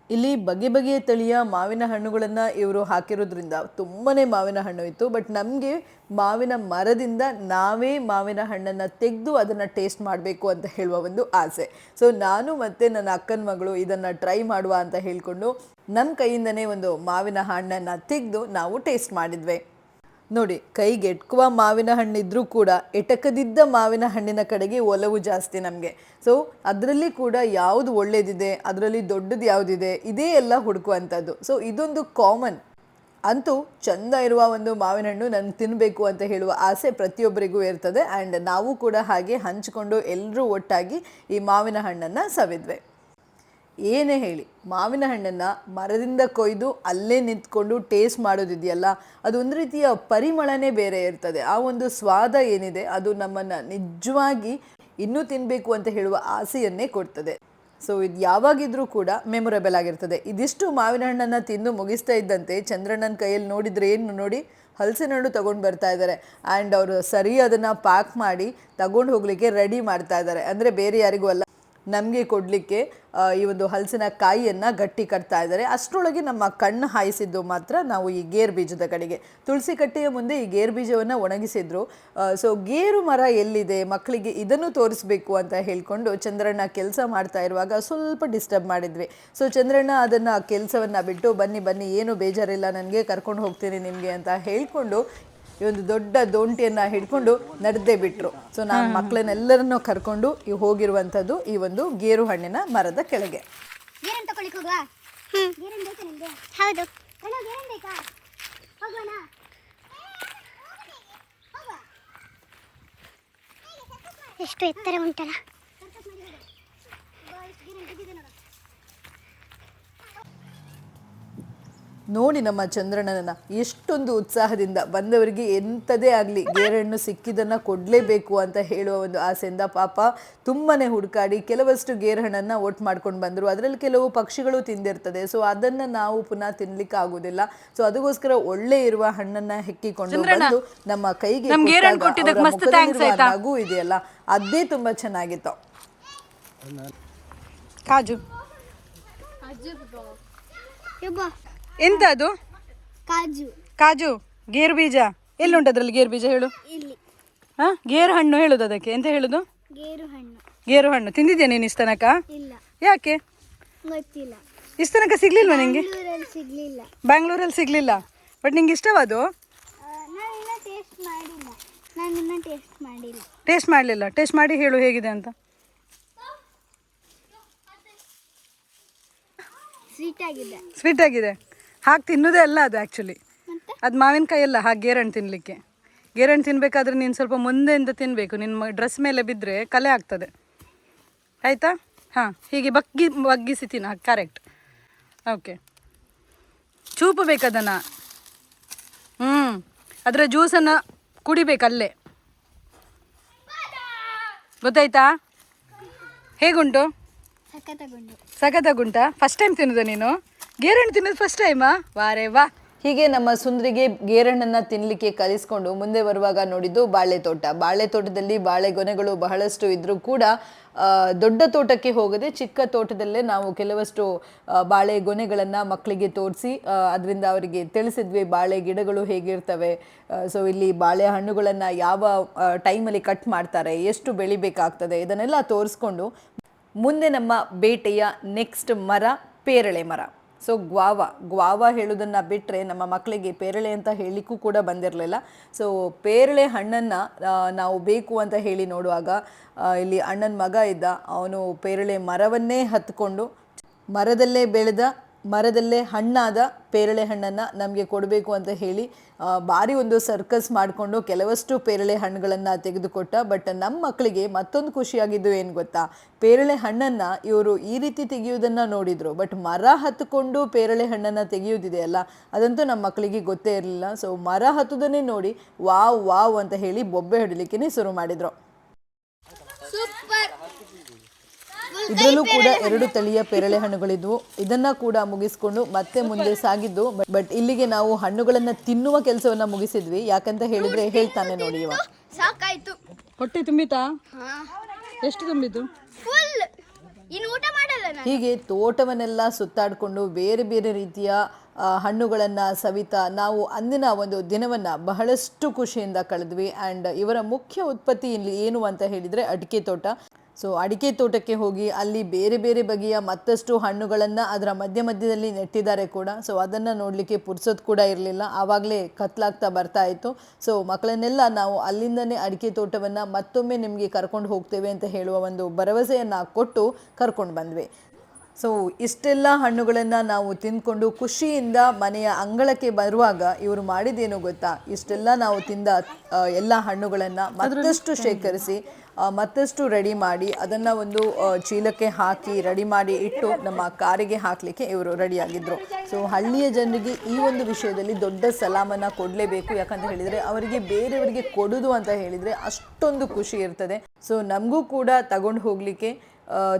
E: ಇಲ್ಲಿ ಬಗೆ ಬಗೆಯ ತಳಿಯ ಮಾವಿನ ಹಣ್ಣುಗಳನ್ನು ಇವರು ಹಾಕಿರೋದ್ರಿಂದ ತುಂಬಾ ಮಾವಿನ ಹಣ್ಣು ಇತ್ತು. ಬಟ್ ನಮಗೆ ಮಾವಿನ ಮರದಿಂದ ನಾವೇ ಮಾವಿನ ಹಣ್ಣನ್ನು ತೆಗೆದು ಅದನ್ನು ಟೇಸ್ಟ್ ಮಾಡಬೇಕು ಅಂತ ಹೇಳುವ ಒಂದು ಆಸೆ. ಸೊ ನಾನು ಮತ್ತು ನನ್ನ ಅಕ್ಕನ ಮಗಳು ಇದನ್ನು ಟ್ರೈ ಮಾಡುವ ಅಂತ ಹೇಳಿಕೊಂಡು ನಮ್ಮ ಕೈಯಿಂದನೇ ಒಂದು ಮಾವಿನ ಹಣ್ಣನ್ನು ತೆಗೆದು ನಾವು ಟೇಸ್ಟ್ ಮಾಡಿದ್ವಿ. ನೋಡಿ, ಕೈಗೆಟ್ಕುವ ಮಾವಿನ ಹಣ್ಣಿದ್ರೂ ಕೂಡ ಎಟಕದಿದ್ದ ಮಾವಿನ ಹಣ್ಣಿನ ಕಡೆಗೆ ಒಲವು ಜಾಸ್ತಿ ನಮಗೆ. ಸೊ ಅದರಲ್ಲಿ ಕೂಡ ಯಾವುದು ಒಳ್ಳೇದಿದೆ, ಅದರಲ್ಲಿ ದೊಡ್ಡದು ಯಾವುದಿದೆ, ಇದೇ ಎಲ್ಲ ಹುಡುಕುವಂಥದ್ದು. ಸೊ ಇದೊಂದು ಕಾಮನ್. ಅಂತೂ ಚೆಂದ ಇರುವ ಒಂದು ಮಾವಿನ ಹಣ್ಣು ನನಗೆ ತಿನ್ನಬೇಕು ಅಂತ ಹೇಳುವ ಆಸೆ ಪ್ರತಿಯೊಬ್ಬರಿಗೂ ಇರ್ತದೆ. ಆ್ಯಂಡ್ ನಾವು ಕೂಡ ಹಾಗೆ ಹಂಚಿಕೊಂಡು ಎಲ್ಲರೂ ಒಟ್ಟಾಗಿ ಈ ಮಾವಿನ ಹಣ್ಣನ್ನು ಸವಿದ್ವಿ. ಏನೇ ಹೇಳಿ, ಮಾವಿನ ಹಣ್ಣನ್ನು ಮರದಿಂದ ಕೊಯ್ದು ಅಲ್ಲೇ ನಿಂತ್ಕೊಂಡು ಟೇಸ್ಟ್ ಮಾಡೋದಿದೆಯಲ್ಲ, ಅದು ಒಂದು ರೀತಿಯ ಪರಿಮಳನೇ ಬೇರೆ ಇರ್ತದೆ. ಆ ಒಂದು ಸ್ವಾದ ಏನಿದೆ ಅದು ನಮ್ಮನ್ನು ನಿಜವಾಗಿ ಇನ್ನೂ ತಿನ್ನಬೇಕು ಅಂತ ಹೇಳುವ ಆಸೆಯನ್ನೇ ಕೊಡ್ತದೆ. ಸೊ ಇದು ಯಾವಾಗಿದ್ರೂ ಕೂಡ ಮೆಮೊರೇಬಲ್ ಆಗಿರ್ತದೆ. ಇದಿಷ್ಟು ಮಾವಿನ ಹಣ್ಣನ್ನು ತಿಂದು ಮುಗಿಸ್ತಾ ಇದ್ದಂತೆ ಚಂದ್ರಣ್ಣನ ಕೈಯಲ್ಲಿ ನೋಡಿದರೆ ಏನು ನೋಡಿ, ಹಲಸಿನ ಹಣ್ಣು ತೊಗೊಂಡು ಬರ್ತಾ ಇದ್ದಾರೆ. ಆ್ಯಂಡ್ ಅವರು ಸರಿ ಅದನ್ನು ಪ್ಯಾಕ್ ಮಾಡಿ ತಗೊಂಡು ಹೋಗಲಿಕ್ಕೆ ರೆಡಿ ಮಾಡ್ತಾ ಇದ್ದಾರೆ. ಅಂದರೆ ಬೇರೆ ಯಾರಿಗೂ ಅಲ್ಲ, ನಮಗೆ ಕೊಡಲಿಕ್ಕೆ ಈ ಒಂದು ಹಲಸಿನ ಕಾಯಿಯನ್ನು ಗಟ್ಟಿ ಕಟ್ತಾ ಇದ್ದಾರೆ. ಅಷ್ಟರೊಳಗೆ ನಮ್ಮ ಕಣ್ಣು ಹಾಯಿಸಿದ್ದು ಮಾತ್ರ ನಾವು ಈ ಗೇರು ಬೀಜದ ಕಡೆಗೆ. ತುಳಸಿ ಕಟ್ಟೆಯ ಮುಂದೆ ಈ ಗೇರು ಬೀಜವನ್ನು ಒಣಗಿಸಿದ್ರು. ಸೊ ಗೇರು ಮರ ಎಲ್ಲಿದೆ, ಮಕ್ಕಳಿಗೆ ಇದನ್ನು ತೋರಿಸ್ಬೇಕು ಅಂತ ಹೇಳಿಕೊಂಡು ಚಂದ್ರಣ್ಣ ಕೆಲಸ ಮಾಡ್ತಾ ಇರುವಾಗ ಸ್ವಲ್ಪ ಡಿಸ್ಟರ್ಬ್ ಮಾಡಿದ್ವಿ. ಸೊ ಚಂದ್ರಣ್ಣ ಅದನ್ನು ಕೆಲಸವನ್ನು ಬಿಟ್ಟು ಬನ್ನಿ ಏನು ಬೇಜಾರಿಲ್ಲ, ನನಗೆ ಕರ್ಕೊಂಡು ಹೋಗ್ತೀನಿ ನಿಮಗೆ ಅಂತ ಹೇಳಿಕೊಂಡು ಈ ಒಂದು ದೊಡ್ಡ ದೋಂಟಿಯನ್ನು ಹಿಡ್ಕೊಂಡು ನಡೆದೇ ಬಿಟ್ಟರು. ಸೊ ನಾನು ಮಕ್ಕಳನ್ನೆಲ್ಲರನ್ನೂ ಕರ್ಕೊಂಡು ಹೋಗಿರುವಂಥದ್ದು ಈ ಒಂದು ಗೇರು ಹಣ್ಣಿನ ಮರದ ಕೆಳಗೆ.
A: ಗೇರನ್ ತಕೊಳ್ಳಿಕ್ಕೆ ಹೋಗುವ? ಗೇರನ್ ಬೇಕಾ ನಿಮಗೆ? ಹೌದು. ಅಣ್ಣ ಗೇರನ್ ಬೇಕಾ? ಹೋಗೋಣ. ಎಷ್ಟು ಎತ್ತರ ಉಂಟಲ್ಲ.
E: ನೋಡಿ ನಮ್ಮ ಚಂದ್ರಣ್ಣನ ಎಷ್ಟೊಂದು ಉತ್ಸಾಹದಿಂದ ಬಂದವರಿಗೆ ಎಂಥದೇ ಆಗಲಿ ಗೇರಹಣ್ಣು ಸಿಕ್ಕಿದ್ದನ್ನು ಕೊಡಲೇಬೇಕು ಅಂತ ಹೇಳುವ ಒಂದು ಆಸೆಯಿಂದ ಪಾಪ ತುಂಬಾ ಹುಡುಕಾಡಿ ಕೆಲವಷ್ಟು ಗೇರಹಣ್ಣನ್ನು ಒಟ್ಟು ಮಾಡ್ಕೊಂಡು ಬಂದರು. ಅದರಲ್ಲಿ ಕೆಲವು ಪಕ್ಷಿಗಳು ತಿಂದಿರ್ತದೆ, ಸೊ ಅದನ್ನು ನಾವು ಪುನಃ ತಿನ್ಲಿಕ್ಕೆ ಆಗೋದಿಲ್ಲ. ಸೊ ಅದಕ್ಕೋಸ್ಕರ ಒಳ್ಳೆ ಇರುವ ಹಣ್ಣನ್ನು ಹೆಕ್ಕಿಕೊಂಡು ಬಂದು ನಮ್ಮ ಕೈಗೆ ನಗು ಇದೆಯಲ್ಲ ಅದೇ ತುಂಬ ಚೆನ್ನಾಗಿತ್ತು.
B: ಕಾಜು ಎಂತ ಅದು?
A: ಕಾಜು
B: ಕಾಜು, ಗೇರು ಬೀಜ ಎಲ್ಲುಂಟು ಅದ್ರಲ್ಲಿ? ಗೇರು ಬೀಜ ಹೇಳು.
A: ಇಲ್ಲಿ
B: ಗೇರು ಹಣ್ಣು ಹೇಳುದು ಅದಕ್ಕೆ. ಎಂತ ಹೇಳುದು?
A: ಗೇರು ಹಣ್ಣು.
B: ಗೇರು ಹಣ್ಣು ತಿಂದಿದ್ಯಾ ನೀನು ಇಷ್ಟ ತನಕ?
A: ಇಲ್ಲ.
B: ಯಾಕೆ?
A: ಗೊತ್ತಿಲ್ಲ.
B: ಇಷ್ಟ ತನಕ ಸಿಗ್ಲಿಲ್ವಾ ನಿಂಗೆ?
A: ಸಿಗ್ಲಿಲ್ಲ.
B: ಬ್ಯಾಂಗ್ಳೂರಲ್ಲಿ ಸಿಗ್ಲಿಲ್ಲ. ಬಟ್ ನಿಂಗೆ ಇಷ್ಟವಾದು?
A: ನಾನು ಇನ್ನೂ ಟೇಸ್ಟ್ ಮಾಡಿಲ್ಲ.
B: ಟೇಸ್ಟ್ ಮಾಡಲಿಲ್ಲ. ಟೇಸ್ಟ್ ಮಾಡಿ ಹೇಳು ಹೇಗಿದೆ ಅಂತ. ಸ್ವೀಟ್ ಆಗಿದೆ. ಹಾಗೆ ತಿನ್ನೋದೇ ಅಲ್ಲ ಅದು ಆ್ಯಕ್ಚುಲಿ. ಅದು ಮಾವಿನಕಾಯಿ ಅಲ್ಲ, ಹಾಗೆ ಗೇರಹಣ್ಣು ತಿನ್ನಲಿಕ್ಕೆ. ಗೇರಹಣ್ಣು ತಿನ್ನಬೇಕಾದ್ರೆ ನೀನು ಸ್ವಲ್ಪ ಮುಂದೆಯಿಂದ ತಿನ್ನಬೇಕು. ನಿನ್ನ ಡ್ರೆಸ್ ಮೇಲೆ ಬಿದ್ದರೆ ಕಲೆ ಆಗ್ತದೆ, ಆಯಿತಾ? ಹಾಂ, ಹೀಗೆ ಬಗ್ಗಿಸಿ ತಿನ್ನು. ಹಾಗೆ ಕರೆಕ್ಟ್. ಓಕೆ, ಚೂಪು ಬೇಕದನ್ನು. ಅದರ ಜ್ಯೂಸನ್ನು ಕುಡಿಬೇಕಲ್ಲೇ, ಗೊತ್ತಾಯ್ತಾ? ಹೇಗುಂಟು? ಸಖತ್ತಾಗುಂಟಾ? ಫಸ್ಟ್ ಟೈಮ್ ತಿನ್ನೋದು ನೀನು? ಗೇರಹಣ್ಣು ತಿನ್ನೋದು ಫಸ್ಟ್ ಟೈಮಾ? ವಾರೇ ವಾ.
E: ಹೀಗೆ ನಮ್ಮ ಸುಂದ್ರಿಗೆ ಗೇರಹಣ್ಣನ್ನು ತಿನ್ನಲಿಕ್ಕೆ ಕಲಿಸ್ಕೊಂಡು ಮುಂದೆ ಬರುವಾಗ ನೋಡಿದ್ದು ಬಾಳೆ ತೋಟ. ಬಾಳೆ ತೋಟದಲ್ಲಿ ಬಾಳೆಗೊನೆಗಳು ಬಹಳಷ್ಟು ಇದ್ದರೂ ಕೂಡ ದೊಡ್ಡ ತೋಟಕ್ಕೆ ಹೋಗದೆ ಚಿಕ್ಕ ತೋಟದಲ್ಲೇ ನಾವು ಕೆಲವಷ್ಟು ಬಾಳೆಗೊನೆಗಳನ್ನು ಮಕ್ಕಳಿಗೆ ತೋರಿಸಿ ಅದರಿಂದ ಅವರಿಗೆ ತಿಳಿಸಿದ್ವಿ ಬಾಳೆ ಗಿಡಗಳು ಹೇಗಿರ್ತವೆ. ಸೊ ಇಲ್ಲಿ ಬಾಳೆ ಹಣ್ಣುಗಳನ್ನು ಯಾವ ಟೈಮಲ್ಲಿ ಕಟ್ ಮಾಡ್ತಾರೆ, ಎಷ್ಟು ಬೆಳಿಬೇಕಾಗ್ತದೆ, ಇದನ್ನೆಲ್ಲ ತೋರಿಸ್ಕೊಂಡು ಮುಂದೆ ನಮ್ಮ ಬೇಟೆಯ ನೆಕ್ಸ್ಟ್ ಮರ ಪೇರಳೆ ಮರ. ಸೊ ಗ್ವಾವ ಹೇಳೋದನ್ನು ಬಿಟ್ಟರೆ ನಮ್ಮ ಮಕ್ಕಳಿಗೆ ಪೇರಳೆ ಅಂತ ಹೇಳಲಿಕ್ಕೂ ಕೂಡ ಬಂದಿರಲಿಲ್ಲ. ಸೊ ಪೇರಳೆ ಹಣ್ಣನ್ನು ನಾವು ಬೇಕು ಅಂತ ಹೇಳಿ ನೋಡುವಾಗ ಇಲ್ಲಿ ಅಣ್ಣನ ಮಗ ಇದ್ದ, ಅವನು ಪೇರಳೆ ಮರವನ್ನೇ ಹತ್ಕೊಂಡು ಮರದಲ್ಲೇ ಬೆಳೆದ ಮರದಲ್ಲೇ ಹಣ್ಣಾದ ಪೇರಳೆ ಹಣ್ಣನ್ನು ನಮಗೆ ಕೊಡಬೇಕು ಅಂತ ಹೇಳಿ ಭಾರಿ ಒಂದು ಸರ್ಕಸ್ ಮಾಡಿಕೊಂಡು ಕೆಲವಷ್ಟು ಪೇರಳೆ ಹಣ್ಣುಗಳನ್ನು ತೆಗೆದುಕೊಟ್ಟ. ಬಟ್ ನಮ್ಮ ಮಕ್ಕಳಿಗೆ ಮತ್ತೊಂದು ಖುಷಿಯಾಗಿದ್ದು ಏನು ಗೊತ್ತಾ? ಪೇರಳೆ ಹಣ್ಣನ್ನು ಇವರು ಈ ರೀತಿ ತೆಗೆಯುವುದನ್ನು ನೋಡಿದರು, ಬಟ್ ಮರ ಹತ್ತುಕೊಂಡು ಪೇರಳೆ ಹಣ್ಣನ್ನು ತೆಗೆಯುವುದಿದೆಯಲ್ಲ, ಅದಂತೂ ನಮ್ಮ ಮಕ್ಕಳಿಗೆ ಗೊತ್ತೇ ಇರಲಿಲ್ಲ. ಸೊ ಮರ ಹತ್ತುವುದನ್ನೇ ನೋಡಿ ವಾವ್ ಅಂತ ಹೇಳಿ ಬೊಬ್ಬೆ ಹೊಡಿಲಿಕ್ಕೆ ಶುರು ಮಾಡಿದರು. ಇದರಲ್ಲೂ ಕೂಡ 2 ತಳಿಯ ಪೇರಳೆ ಹಣ್ಣುಗಳಿದ್ವು. ಇದನ್ನ ಕೂಡ ಮುಗಿಸ್ಕೊಂಡು ಮತ್ತೆ ಮುಂದೆ ಸಾಗಿದ್ದು. ಬಟ್ ಇಲ್ಲಿಗೆ ನಾವು ಹಣ್ಣುಗಳನ್ನ ತಿನ್ನುವ ಕೆಲಸವನ್ನ ಮುಗಿಸಿದ್ವಿ. ಯಾಕಂತ ಹೇಳಿದ್ರೆ ಹೇಳ್ತಾನೆ ನೋಡಿ, ಇವ
A: ಸಾಕಾಯ್ತು.
B: ಹೊಟ್ಟೆ ತುಂಬಿತಾ? ಎಷ್ಟು ತುಂಬಿತು?
A: ಫುಲ್. ಇನ್ನು ಊಟ ಮಾಡಲ್ಲ ನಾನು.
E: ಹೀಗೆ ತೋಟವನ್ನೆಲ್ಲ ಸುತ್ತಾಡಿಕೊಂಡು ಬೇರೆ ಬೇರೆ ರೀತಿಯ ಹಣ್ಣುಗಳನ್ನು ಸವಿತಾ ನಾವು ಅಂದಿನ ಒಂದು ದಿನವನ್ನು ಬಹಳಷ್ಟು ಖುಷಿಯಿಂದ ಕಳೆದ್ವಿ. ಆ್ಯಂಡ್ ಇವರ ಮುಖ್ಯ ಉತ್ಪತ್ತಿ ಇಲ್ಲಿ ಏನು ಅಂತ ಹೇಳಿದರೆ ಅಡಿಕೆ ತೋಟ. ಸೊ ಅಡಿಕೆ ತೋಟಕ್ಕೆ ಹೋಗಿ ಅಲ್ಲಿ ಬೇರೆ ಬೇರೆ ಬಗೆಯ ಮತ್ತಷ್ಟು ಹಣ್ಣುಗಳನ್ನು ಅದರ ಮಧ್ಯದಲ್ಲಿ ನೆಟ್ಟಿದ್ದಾರೆ ಕೂಡ. ಸೊ ಅದನ್ನು ನೋಡಲಿಕ್ಕೆ ಪುರ್ಸೋದು ಕೂಡ ಇರಲಿಲ್ಲ, ಆವಾಗಲೇ ಕತ್ಲಾಗ್ತಾ ಬರ್ತಾ ಇತ್ತು. ಸೊ ಮಕ್ಕಳನ್ನೆಲ್ಲ ನಾವು ಅಲ್ಲಿಂದನೇ ಅಡಿಕೆ ತೋಟವನ್ನು ಮತ್ತೊಮ್ಮೆ ನಿಮಗೆ ಕರ್ಕೊಂಡು ಹೋಗ್ತೇವೆ ಅಂತ ಹೇಳುವ ಒಂದು ಭರವಸೆಯನ್ನು ಕೊಟ್ಟು ಕರ್ಕೊಂಡು ಬಂದ್ವಿ. ಸೊ ಇಷ್ಟೆಲ್ಲ ಹಣ್ಣುಗಳನ್ನು ನಾವು ತಿಂದ್ಕೊಂಡು ಖುಷಿಯಿಂದ ಮನೆಯ ಅಂಗಳಕ್ಕೆ ಬರುವಾಗ ಇವರು ಮಾಡಿದ್ದೇನು ಗೊತ್ತಾ? ಇಷ್ಟೆಲ್ಲ ನಾವು ತಿಂದ ಎಲ್ಲ ಹಣ್ಣುಗಳನ್ನು ಮತ್ತಷ್ಟು ಶೇಖರಿಸಿ ಮತ್ತಷ್ಟು ರೆಡಿ ಮಾಡಿ ಅದನ್ನು ಒಂದು ಚೀಲಕ್ಕೆ ಹಾಕಿ ರೆಡಿ ಮಾಡಿ ಇಟ್ಟು ನಮ್ಮ ಕಾರಿಗೆ ಹಾಕಲಿಕ್ಕೆ ಇವರು ರೆಡಿಯಾಗಿದ್ದರು. ಸೊ ಹಳ್ಳಿಯ ಜನರಿಗೆ ಈ ಒಂದು ವಿಷಯದಲ್ಲಿ ದೊಡ್ಡ ಸಲಾಮನ್ನು ಕೊಡಲೇಬೇಕು. ಯಾಕಂತ ಹೇಳಿದರೆ ಅವರಿಗೆ ಬೇರೆಯವರಿಗೆ ಕೊಡೋದು ಅಂತ ಹೇಳಿದರೆ ಅಷ್ಟೊಂದು ಖುಷಿ ಇರ್ತದೆ. ಸೊ ನಮಗೂ ಕೂಡ ತಗೊಂಡು ಹೋಗಲಿಕ್ಕೆ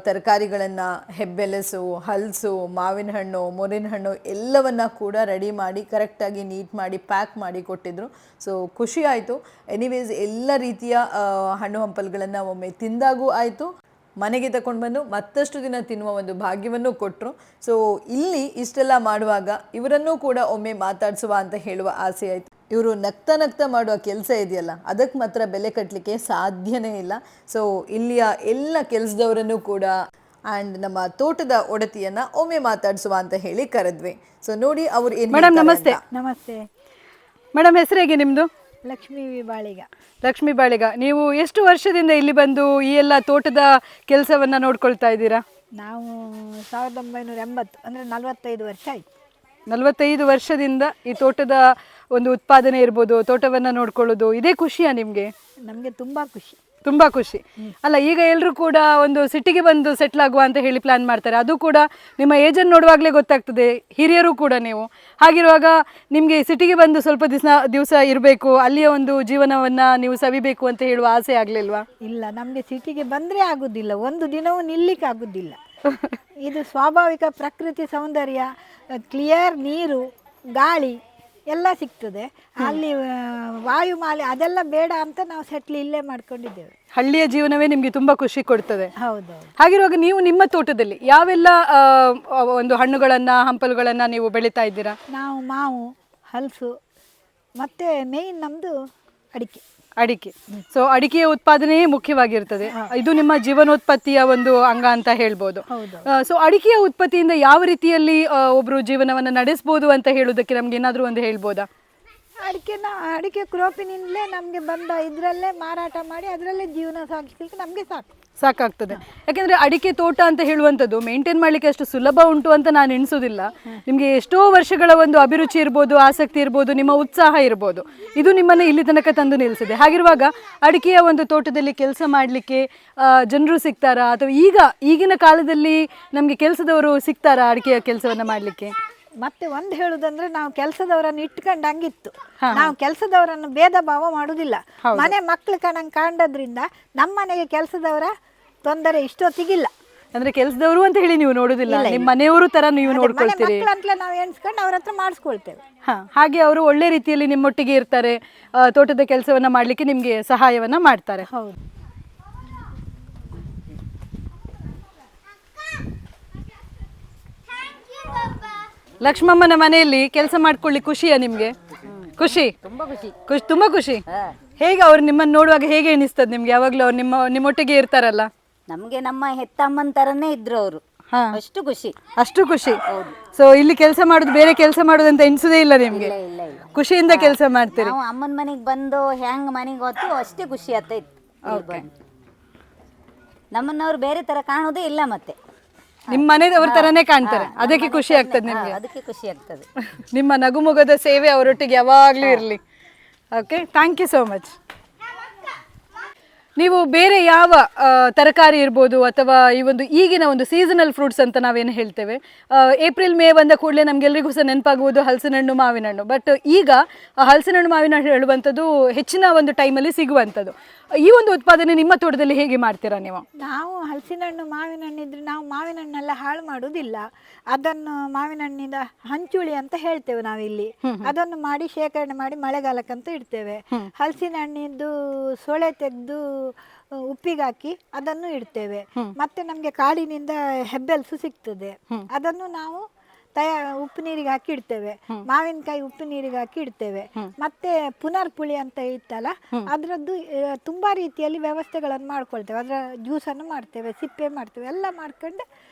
E: ತರಕಾರಿಗಳನ್ನು, ಹೆಬ್ಬೆಲಸು, ಹಲಸು, ಮಾವಿನ ಹಣ್ಣು, ಮೊರಿನ ಹಣ್ಣು ಎಲ್ಲವನ್ನು ಕೂಡ ರೆಡಿ ಮಾಡಿ ಕರೆಕ್ಟಾಗಿ ನೀಟ್ ಮಾಡಿ ಪ್ಯಾಕ್ ಮಾಡಿ ಕೊಟ್ಟಿದ್ದರು. ಸೊ ಖುಷಿ ಆಯಿತು. ಎನಿವೇಸ್ ಎಲ್ಲ ರೀತಿಯ ಹಣ್ಣು ಹಂಪಲುಗಳನ್ನು ಒಮ್ಮೆ ತಿಂದಾಗೂ ಆಯಿತು, ಮನೆಗೆ ತಗೊಂಡು ಬಂದು ಮತ್ತಷ್ಟು ದಿನ ತಿನ್ನುವ ಒಂದು ಭಾಗ್ಯವನ್ನು ಕೊಟ್ಟರು. ಸೊ ಇಲ್ಲಿ ಇಷ್ಟೆಲ್ಲ ಮಾಡುವಾಗ ಇವರನ್ನೂ ಕೂಡ ಒಮ್ಮೆ ಮಾತಾಡಿಸುವ ಅಂತ ಹೇಳುವ ಆಸೆ ಆಯಿತು. ಇವರು ನಗ್ತಾ ಮಾಡುವ ಕೆಲಸ ಇದೆಯಲ್ಲ, ಅದಕ್ಕೆ ಮಾತ್ರ ಬೆಲೆ ಕಟ್ಟಲಿಕ್ಕೆ ಸಾಧ್ಯನೇ ಇಲ್ಲ. ಸೊ ಇಲ್ಲಿಯ ಎಲ್ಲ ಕೆಲಸದವರನ್ನು ಕೂಡ ಆ್ಯಂಡ್ ನಮ್ಮ ತೋಟದ ಒಡತಿಯನ್ನು ಒಮ್ಮೆ ಮಾತಾಡಿಸುವ ಅಂತ ಹೇಳಿ ಕರೆದ್ವಿ. ಸೊ ನೋಡಿ ಅವ್ರು ಏನು.
B: ಮೇಡಮ್ ನಮಸ್ತೆ.
C: ನಮಸ್ತೆ
B: ಮೇಡಮ್, ಹೆಸರು ಹೇಗೆ ನಿಮ್ಮದು?
C: ಲಕ್ಷ್ಮೀ ಬಾಳಿಗ.
B: ಲಕ್ಷ್ಮೀ ಬಾಳಿಗ. ನೀವು ಎಷ್ಟು ವರ್ಷದಿಂದ ಇಲ್ಲಿ ಬಂದು ಈ ಎಲ್ಲ ತೋಟದ ಕೆಲಸವನ್ನು ನೋಡ್ಕೊಳ್ತಾ ಇದ್ದೀರಾ?
C: ನಾವು 1980 ಅಂದರೆ 45 ವರ್ಷ ಆಯಿತು.
B: 45 ವರ್ಷದಿಂದ ಈ ತೋಟದ ಒಂದು ಉತ್ಪಾದನೆ ಇರ್ಬೋದು, ತೋಟವನ್ನು ನೋಡ್ಕೊಳ್ಳೋದು, ಇದೇ ಖುಷಿಯಾ ನಿಮಗೆ?
C: ನಮಗೆ ತುಂಬ ಖುಷಿ.
B: ತುಂಬಾ ಖುಷಿ ಅಲ್ಲ. ಈಗ ಎಲ್ಲರೂ ಕೂಡ ಒಂದು ಸಿಟಿಗೆ ಬಂದು ಸೆಟ್ಲ್ ಆಗುವ ಅಂತ ಹೇಳಿ ಪ್ಲಾನ್ ಮಾಡ್ತಾರೆ. ಅದು ಕೂಡ ನಿಮ್ಮ ಏಜನ್ನು ನೋಡುವಾಗಲೇ ಗೊತ್ತಾಗ್ತದೆ, ಹಿರಿಯರು ಕೂಡ ನೀವು. ಹಾಗಿರುವಾಗ ನಿಮಗೆ ಸಿಟಿಗೆ ಬಂದು ಸ್ವಲ್ಪ ದಿವಸ ಇರಬೇಕು, ಅಲ್ಲಿಯ ಒಂದು ಜೀವನವನ್ನ ನೀವು ಸವಿಬೇಕು ಅಂತ ಹೇಳುವ ಆಸೆ ಆಗ್ಲಿಲ್ವಾ?
C: ಇಲ್ಲ, ನಮಗೆ ಸಿಟಿಗೆ ಬಂದರೆ ಆಗೋದಿಲ್ಲ, ಒಂದು ದಿನವೂ ನಿಲ್ಲಿಕ್ಕೆ ಆಗೋದಿಲ್ಲ. ಇದು ಸ್ವಾಭಾವಿಕ ಪ್ರಕೃತಿ ಸೌಂದರ್ಯ, ಕ್ಲಿಯರ್ ನೀರು, ಗಾಳಿ ಎಲ್ಲ ಸಿಗ್ತದೆ. ಅಲ್ಲಿ ವಾಯುಮಾಲಿ ಅದೆಲ್ಲ ಬೇಡ ಅಂತ ನಾವು ಸೆಟ್ಲ್ ಇಲ್ಲೇ ಮಾಡ್ಕೊಂಡಿದ್ದೇವೆ.
B: ಹಳ್ಳಿಯ ಜೀವನವೇ ನಿಮಗೆ ತುಂಬಾ ಖುಷಿ ಕೊಡ್ತದೆ.
C: ಹೌದು.
B: ಹಾಗಿರುವಾಗ ನೀವು ನಿಮ್ಮ ತೋಟದಲ್ಲಿ ಯಾವೆಲ್ಲ ಒಂದು ಹಣ್ಣುಗಳನ್ನ ಹಂಪಲುಗಳನ್ನ ನೀವು ಬೆಳೀತಾ ಇದ್ದೀರಾ?
C: ನಾವು ಮಾವು, ಹಲಸು, ಮತ್ತೆ ಮೇಯ್ನ್ ನಮ್ಮದು ಅಡಿಕೆ.
B: ಅಡಿಕೆ. ಸೊ ಅಡಿಕೆಯ ಉತ್ಪಾದನೆಯೇ ಮುಖ್ಯವಾಗಿರ್ತದೆ. ಇದು ನಿಮ್ಮ ಜೀವನೋತ್ಪತ್ತಿಯ ಒಂದು ಅಂಗ ಅಂತ ಹೇಳ್ಬೋದು. ಸೊ ಅಡಿಕೆಯ ಉತ್ಪತ್ತಿಯಿಂದ ಯಾವ ರೀತಿಯಲ್ಲಿ ಒಬ್ರು ಜೀವನವನ್ನ ನಡೆಸಬಹುದು ಅಂತ ಹೇಳುವುದಕ್ಕೆ ನಮ್ಗೆ ಏನಾದ್ರೂ ಒಂದು ಹೇಳ್ಬೋದಾ?
C: ಅಡಿಕೆ ಕ್ರೋಪಿನಿಂದಲೇ ನಮಗೆ ಬಂದ ಇದರಲ್ಲೇ ಮಾರಾಟ ಮಾಡಿ ಅದರಲ್ಲೇ ಜೀವನ ಸಾಗಿಸ್ಲಿಕ್ಕೆ ನಮಗೆ
B: ಸಾಕಾಗ್ತದೆ. ಯಾಕೆಂದ್ರೆ ಅಡಿಕೆ ತೋಟ ಅಂತ ಹೇಳುವಂಥದ್ದು ಮೇಂಟೈನ್ ಮಾಡಲಿಕ್ಕೆ ಅಷ್ಟು ಸುಲಭ ಉಂಟು ಅಂತ ನಾನು ಎಣಿಸೋದಿಲ್ಲ. ನಿಮಗೆ ಎಷ್ಟೋ ವರ್ಷಗಳ ಒಂದು ಅಭಿರುಚಿ ಇರ್ಬೋದು, ಆಸಕ್ತಿ ಇರ್ಬೋದು, ನಿಮ್ಮ ಉತ್ಸಾಹ ಇರ್ಬೋದು, ಇದು ನಿಮ್ಮನ್ನು ಇಲ್ಲಿ ತನಕ ತಂದು ನಿಲ್ಲಿಸಿದೆ. ಹಾಗಿರುವಾಗ ಅಡಿಕೆಯ ಒಂದು ತೋಟದಲ್ಲಿ ಕೆಲಸ ಮಾಡಲಿಕ್ಕೆ ಜನರು ಸಿಗ್ತಾರಾ, ಅಥವಾ ಈಗಿನ ಕಾಲದಲ್ಲಿ ನಮಗೆ ಕೆಲಸದವರು ಸಿಗ್ತಾರಾ ಅಡಿಕೆಯ ಕೆಲಸವನ್ನ ಮಾಡಲಿಕ್ಕೆ?
C: ಮತ್ತೆ ಒಂದು ಹೇಳುದಂದ್ರೆ, ನಾವು ಕೆಲಸದವರನ್ನು ಇಟ್ಕೊಂಡು ಹಂಗಿತ್ತು. ನಾವು ಕೆಲಸದವರನ್ನು ಭೇದ ಭಾವ ಮಾಡುದಿಲ್ಲ. ಮನೆ ಮಕ್ಳು ಕಣಂಗೆ ಕಾಣೋದ್ರಿಂದ ನಮ್ಮ ಮನೆಗೆ ಕೆಲಸದವರ ತೊಂದರೆ ಇಷ್ಟೊತ್ತಿಗಿಲ್ಲ.
B: ಅಂದ್ರೆ ಕೆಲಸದವರು ಅಂತ ಹೇಳಿ ನೀವು ನೋಡುದಿಲ್ಲ, ನಿಮ್ಮ ಮನೆಯವರು ತರ ನೀವು ನೋಡ್ಕೊಳ್ತೀರಿ.
C: ಅಂತಲೇ ನಾವು ಎಣಿಸ್ಕೊಂಡು ಅವ್ರ ಹತ್ರ ಮಾಡಿಸ್ಕೊಳ್ತೇವೆ.
B: ಹಾಗೆ ಅವರು ಒಳ್ಳೆ ರೀತಿಯಲ್ಲಿ ನಿಮ್ಮೊಟ್ಟಿಗೆ ಇರ್ತಾರೆ, ತೋಟದ ಕೆಲಸವನ್ನ ಮಾಡ್ಲಿಕ್ಕೆ ನಿಮ್ಗೆ ಸಹಾಯವನ್ನ ಮಾಡ್ತಾರೆ.
C: ಹೌದು.
B: ಲಕ್ಷ್ಮಮ್ಮನ ಮನೆಯಲ್ಲಿ ಕೆಲಸ ಮಾಡ್ಕೊಳ್ಳಿ ಖುಷಿಯಾ ನಿಮ್ಗೆ? ಖುಷಿ, ತುಂಬಾ ಖುಷಿ. ಹೇಗೆ ಅವ್ರು ನಿಮ್ಮನ್ನು ನೋಡುವಾಗ ಹೇಗೆ ಎನಿಸ್ತದೆ ನಿಮ್ಗೆ? ಯಾವಾಗ್ಲೂ ಅವ್ರು ನಿಮ್ಮೊಟ್ಟಿಗೆ ಇರ್ತಾರಲ್ಲ?
D: ನಮ್ಗೆ ನಮ್ಮ ಹೆತ್ತಮ್ಮನ ತರನೇ ಇದ್ರು ಅವರು. ಅಷ್ಟು ಖುಷಿ,
B: ಅಷ್ಟು ಖುಷಿ. ಸೊ ಇಲ್ಲಿ ಕೆಲಸ ಮಾಡುದು ಬೇರೆ ಕೆಲಸ ಮಾಡುದು ಅಂತ ಎಣಿಸುದೇ ಇಲ್ಲ ನಿಮ್ಗೆ? ಖುಷಿಯಿಂದ ಕೆಲಸ ಮಾಡ್ತೀರಿ.
D: ನಾವು ಅಮ್ಮನ ಮನೆಗೆ ಬಂದು ಹೆಂಗ್ ಮನೆಗೆ ಹೋಗ್ತೀವಿ ಅಷ್ಟೇ ಖುಷಿ ಆಗ್ತೈತಿ. ನಮ್ಮನ್ನವ್ರು ಬೇರೆ ತರ ಕಾಣೋದೇ ಇಲ್ಲ. ಮತ್ತೆ
B: ನಿಮ್ಮ ಮನೆಯವ್ರ ತರನೇ ಕಾಣ್ತಾರೆ, ಅದಕ್ಕೆ ಖುಷಿ ಆಗ್ತದೆ ನಿಮ್ಗೆ?
D: ಅದಕ್ಕೆ ಖುಷಿ ಆಗ್ತದೆ.
B: ನಿಮ್ಮ ನಗುಮೊಗದ ಸೇವೆ ಅವರೊಟ್ಟಿಗೆ ಯಾವಾಗ್ಲೂ ಇರಲಿ. Okay, thank you so much. ನೀವು ಬೇರೆ ಯಾವ ತರಕಾರಿ ಇರ್ಬೋದು, ಅಥವಾ ಈ ಒಂದು ಈಗಿನ ಒಂದು ಸೀಸನಲ್ ಫ್ರೂಟ್ಸ್ ಅಂತ ನಾವೇನು ಹೇಳ್ತೇವೆ, ಏಪ್ರಿಲ್ ಮೇ ಬಂದ ಕೂಡಲೇ ನಮಗೆಲ್ಲರಿಗೂ ಸಹ ನೆನಪಾಗುವುದು ಹಲಸಿನ ಹಣ್ಣು, ಮಾವಿನ ಹಣ್ಣು. ಬಟ್ ಈಗ ಹಲಸಿನ ಹಣ್ಣು, ಮಾವಿನ ಹಣ್ಣು ಹೇಳುವಂಥದ್ದು ಹೆಚ್ಚಿನ ಒಂದು ಟೈಮಲ್ಲಿ ಸಿಗುವಂಥದ್ದು. ಈ ಒಂದು ಉತ್ಪಾದನೆ ನಿಮ್ಮ ತೋಟದಲ್ಲಿ ಹೇಗೆ ಮಾಡ್ತೀರಾ ನೀವು?
C: ನಾವು ಹಲಸಿನ ಹಣ್ಣು, ಮಾವಿನ ಹಣ್ಣು ಇದ್ರೆ ನಾವು ಮಾವಿನ ಹಣ್ಣೆಲ್ಲ ಹಾಳು ಮಾಡುವುದಿಲ್ಲ. ಅದನ್ನು ಮಾವಿನ ಹಣ್ಣಿನ ಹಂಚುಳಿ ಅಂತ ಹೇಳ್ತೇವೆ ನಾವಿಲ್ಲಿ. ಅದನ್ನು ಮಾಡಿ ಶೇಖರಣೆ ಮಾಡಿ ಮಳೆಗಾಲಕ್ಕಂತ ಇಡ್ತೇವೆ. ಹಲಸಿನ ಹಣ್ಣಿದ್ದು ಸೊಳೆ ತೆಗೆದು ಉಪ್ಪಿಗಾಕಿ ಅದನ್ನು ಇಡ್ತೇವೆ. ಮತ್ತೆ ನಮಗೆ ಕಾಡಿನಿಂದ ಹೆಬ್ಬೆಲ್ಸು ಸಿಗ್ತದೆ, ಅದನ್ನು ನಾವು ಉಪ್ಪು ನೀರಿಗೆ ಹಾಕಿ ಇಡ್ತೇವೆ. ಮಾವಿನಕಾಯಿ ಉಪ್ಪು ನೀರಿಗೆ ಹಾಕಿ ಇಡ್ತೇವೆ. ಮತ್ತೆ ಪುನರ್ ಪುಳಿ ಅಂತ ಇತ್ತಲ್ಲ, ಅದರದ್ದು ತುಂಬಾ ರೀತಿಯಲ್ಲಿ ವ್ಯವಸ್ಥೆಗಳನ್ನು ಮಾಡ್ಕೊಳ್ತೇವೆ. ಅದರ ಜ್ಯೂಸನ್ನು ಮಾಡ್ತೇವೆ, ಸಿಪ್ಪೆ ಮಾಡ್ತೇವೆ, ಎಲ್ಲ ಮಾಡ್ಕೊಂಡು